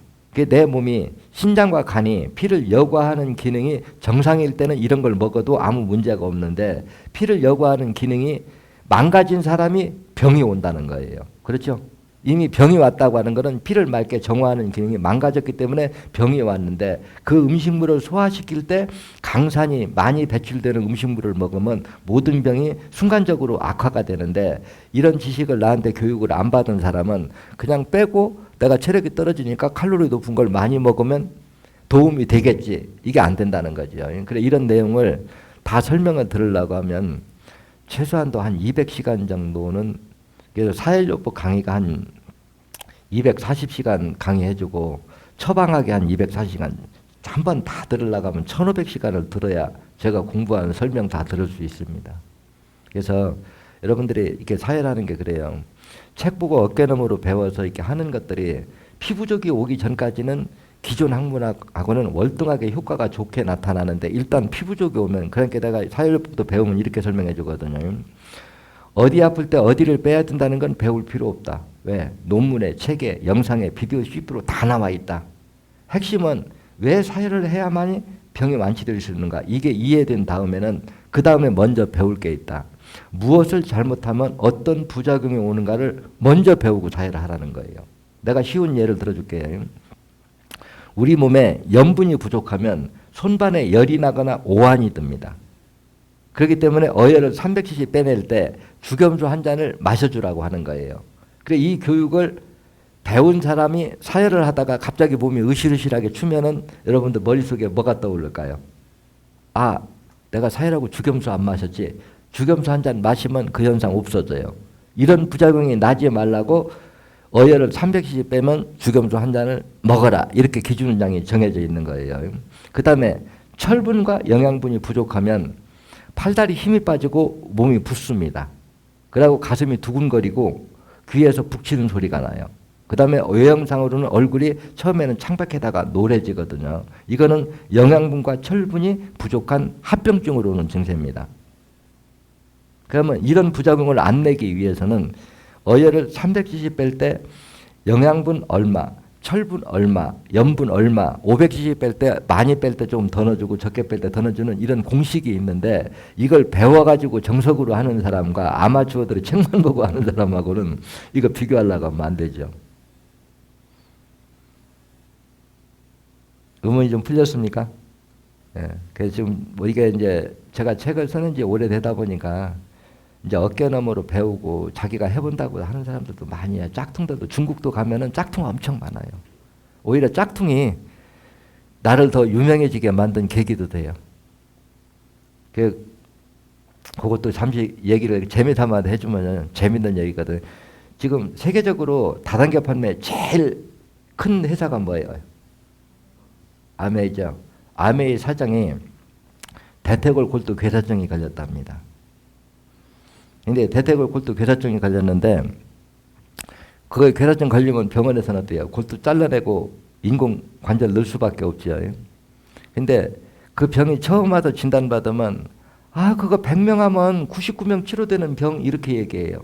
Speaker 1: 내 몸이 신장과 간이 피를 여과하는 기능이 정상일 때는 이런 걸 먹어도 아무 문제가 없는데 피를 여과하는 기능이 망가진 사람이 병이 온다는 거예요. 그렇죠? 이미 병이 왔다고 하는 것은 피를 맑게 정화하는 기능이 망가졌기 때문에 병이 왔는데 그 음식물을 소화시킬 때 강산이 많이 배출되는 음식물을 먹으면 모든 병이 순간적으로 악화가 되는데 이런 지식을 나한테 교육을 안 받은 사람은 그냥 빼고 내가 체력이 떨어지니까 칼로리 높은 걸 많이 먹으면 도움이 되겠지. 이게 안 된다는 거죠. 그래 이런 내용을 다 설명을 들으려고 하면 최소한도 한 200시간 정도는 그래서 사혈요법 강의가 한 240시간 강의해주고 처방하게 한 240시간 한 번 다 들으려고 하면 1500시간을 들어야 제가 공부하는 설명 다 들을 수 있습니다. 그래서 여러분들이 이렇게 사혈하는 게 그래요. 책 보고 어깨너머로 배워서 이렇게 하는 것들이 피부족이 오기 전까지는 기존 학문하고는 월등하게 효과가 좋게 나타나는데 일단 피부족이 오면 그러니까 내가 사혈요법도 배우면 이렇게 설명해 주거든요. 어디 아플 때 어디를 빼야 된다는 건 배울 필요 없다. 왜? 논문에, 책에, 영상에, 비디오 CF로 다 나와 있다. 핵심은 왜 사혈을 해야만이 병이 완치될 수 있는가. 이게 이해된 다음에는 그 다음에 먼저 배울 게 있다. 무엇을 잘못하면 어떤 부작용이 오는가를 먼저 배우고 사혈을 하라는 거예요. 내가 쉬운 예를 들어줄게요. 우리 몸에 염분이 부족하면 손반에 열이 나거나 오한이 듭니다. 그렇기 때문에 어혈을 300cc 빼낼 때 죽염수 한 잔을 마셔주라고 하는 거예요. 그래 이 교육을 배운 사람이 사열을 하다가 갑자기 몸이 으실으실하게 추면은 여러분들 머릿속에 뭐가 떠오를까요? 아, 내가 사열하고 죽염수 안 마셨지. 죽염수 한 잔 마시면 그 현상 없어져요. 이런 부작용이 나지 말라고 어혈을 300cc 빼면 죽염수 한 잔을 먹어라. 이렇게 기준량이 정해져 있는 거예요. 그 다음에 철분과 영양분이 부족하면 팔다리 힘이 빠지고 몸이 붓습니다. 그리고 가슴이 두근거리고 귀에서 북치는 소리가 나요. 그 다음에 외형상으로는 얼굴이 처음에는 창백해다가 노래지거든요. 이거는 영양분과 철분이 부족한 합병증으로 오는 증세입니다. 그러면 이런 부작용을 안 내기 위해서는 어혈을 300cc 뺄 때 영양분 얼마, 철분 얼마, 염분 얼마, 500cc 뺄 때 많이 뺄 때 좀 더 넣어주고 적게 뺄 때 더 넣어주는 이런 공식이 있는데 이걸 배워가지고 정석으로 하는 사람과 아마추어들이 책만 보고 하는 사람하고는 이거 비교하려고 하면 안 되죠. 의문이 좀 풀렸습니까? 예. 그래서 지금 뭐 이게 이제 제가 책을 쓰는 지 오래되다 보니까 이제 어깨너머로 배우고 자기가 해본다고 하는 사람들도 많이 해요. 짝퉁들도 중국도 가면은 짝퉁 엄청 많아요. 오히려 짝퉁이 나를 더 유명해지게 만든 계기도 돼요. 그것도 잠시 얘기를 재미삼아 해주면 재밌는 얘기거든. 지금 세계적으로 다단계 판매 제일 큰 회사가 뭐예요? 아메이죠. 아메이 사장이 대퇴골 골두 괴사증이 걸렸답니다. 근데 대퇴골 골두 괴사증이 걸렸는데 그걸 괴사증 걸리면 병원에서는 어때요? 골두 잘라내고 인공 관절 넣을 수밖에 없죠. 근데 그 병이 처음 와서 진단받으면 아 그거 100명 하면 99명 치료되는 병 이렇게 얘기해요.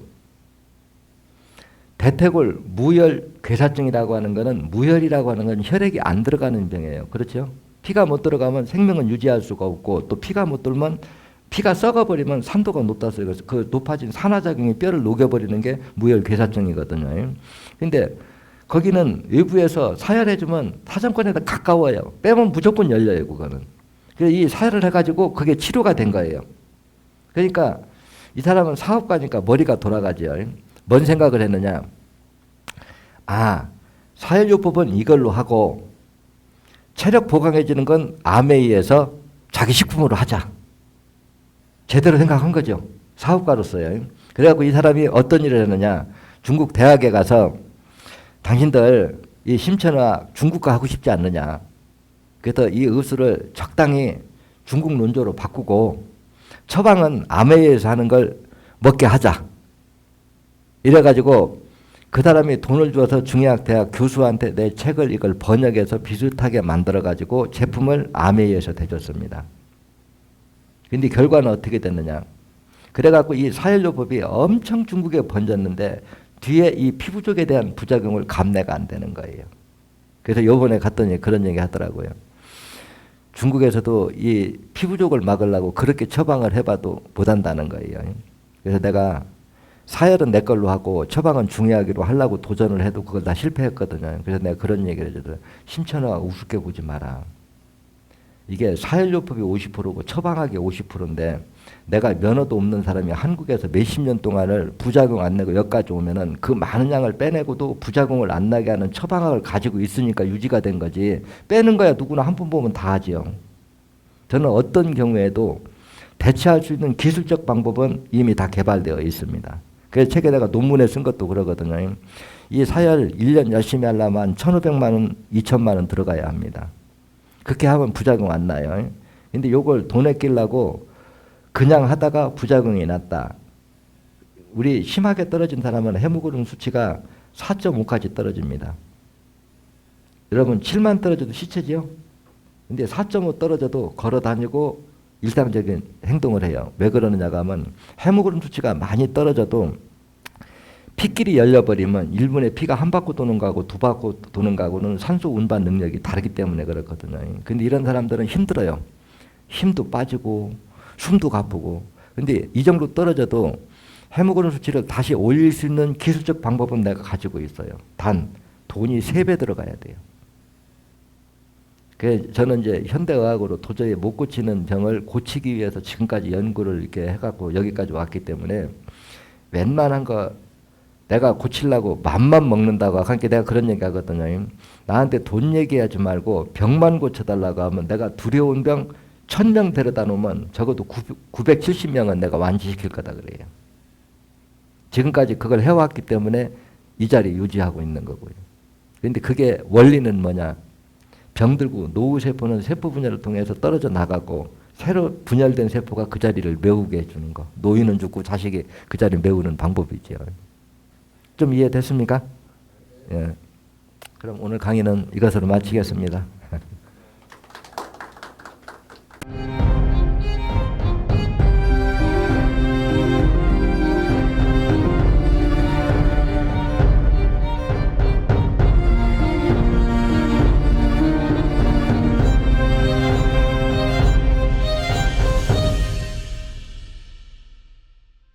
Speaker 1: 대퇴골 무혈 괴사증이라고 하는 거는 무혈이라고 하는 건 혈액이 안 들어가는 병이에요. 그렇죠? 피가 못 들어가면 생명은 유지할 수가 없고 또 피가 못 들면 피가 썩어버리면 산도가 높다서 그 높아진 산화작용이 뼈를 녹여버리는 게 무혈 괴사증이거든요. 근데 거기는 외부에서 사열해주면 사정권에다 가까워요. 빼면 무조건 열려요. 그거는. 그래서 이 사열을 해가지고 그게 치료가 된 거예요. 그러니까 이 사람은 사업가니까 머리가 돌아가죠. 뭔 생각을 했느냐. 아, 사열요법은 이걸로 하고 체력 보강해지는 건 아메이에서 자기 식품으로 하자. 제대로 생각한 거죠. 사업가로서요. 그래갖고 이 사람이 어떤 일을 했느냐. 중국 대학에 가서 당신들 이 심천화 중국과 하고 싶지 않느냐. 그래서 이 의술을 적당히 중국 논조로 바꾸고 처방은 아메이에서 하는 걸 먹게 하자. 이래가지고 그 사람이 돈을 주어서 중의학 대학 교수한테 내 책을 이걸 번역해서 비슷하게 만들어가지고 제품을 아메이에서 대줬습니다. 근데 결과는 어떻게 됐느냐. 그래갖고 이 사열요법이 엄청 중국에 번졌는데 뒤에 이 피부족에 대한 부작용을 감내가 안 되는 거예요. 그래서 요번에 갔더니 그런 얘기 하더라고요. 중국에서도 이 피부족을 막으려고 그렇게 처방을 해봐도 못한다는 거예요. 그래서 내가 사열은 내 걸로 하고 처방은 중의하기로 하려고 도전을 해도 그걸 다 실패했거든요. 그래서 내가 그런 얘기를 해줘요. 심천화가 우습게 보지 마라. 이게 사열요법이 50%고 처방하기 50%인데 내가 면허도 없는 사람이 한국에서 몇십 년 동안을 부작용 안 내고 여기까지 오면은 그 많은 양을 빼내고도 부작용을 안 나게 하는 처방학을 가지고 있으니까 유지가 된 거지. 빼는 거야 누구나 한 번 보면 다 하지요. 저는 어떤 경우에도 대체할 수 있는 기술적 방법은 이미 다 개발되어 있습니다. 그래서 책에 내가 논문에 쓴 것도 그러거든요. 이 사열 1년 열심히 하려면 1,500만 원, 2,000만 원 들어가야 합니다. 그렇게 하면 부작용 안 나요. 근데 요걸 돈에 끼려고 그냥 하다가 부작용이 났다. 우리 심하게 떨어진 사람은 헤모글로빈 수치가 4.5까지 떨어집니다. 여러분 7만 떨어져도 시체지요? 근데 4.5 떨어져도 걸어 다니고 일상적인 행동을 해요. 왜 그러느냐가 하면 헤모글로빈 수치가 많이 떨어져도 피길이 열려버리면 1분에 피가 한 바퀴 도는 거하고 두 바퀴 도는 거하고는 산소 운반 능력이 다르기 때문에 그렇거든요. 근데 이런 사람들은 힘들어요. 힘도 빠지고 숨도 가쁘고. 근데 이 정도 떨어져도 헤모글로빈 수치를 다시 올릴 수 있는 기술적 방법은 내가 가지고 있어요. 단 돈이 3배 들어가야 돼요. 그래서 저는 이제 현대의학으로 도저히 못 고치는 병을 고치기 위해서 지금까지 연구를 이렇게 해갖고 여기까지 왔기 때문에 웬만한 거 내가 고치려고 맘만 먹는다고. 그러니까 내가 그런 얘기 하거든요. 나한테 돈 얘기하지 말고 병만 고쳐달라고 하면 내가 두려운 병 1000명 데려다 놓으면 적어도 970명은 내가 완치시킬 거다 그래요. 지금까지 그걸 해왔기 때문에 이 자리 유지하고 있는 거고요. 그런데 그게 원리는 뭐냐? 병들고 노후세포는 세포 분열을 통해서 떨어져 나가고 새로 분열된 세포가 그 자리를 메우게 해주는 거. 노인은 죽고 자식이 그 자리를 메우는 방법이죠. 좀 이해됐습니까? 예. 그럼 오늘 강의는 이것으로 마치겠습니다.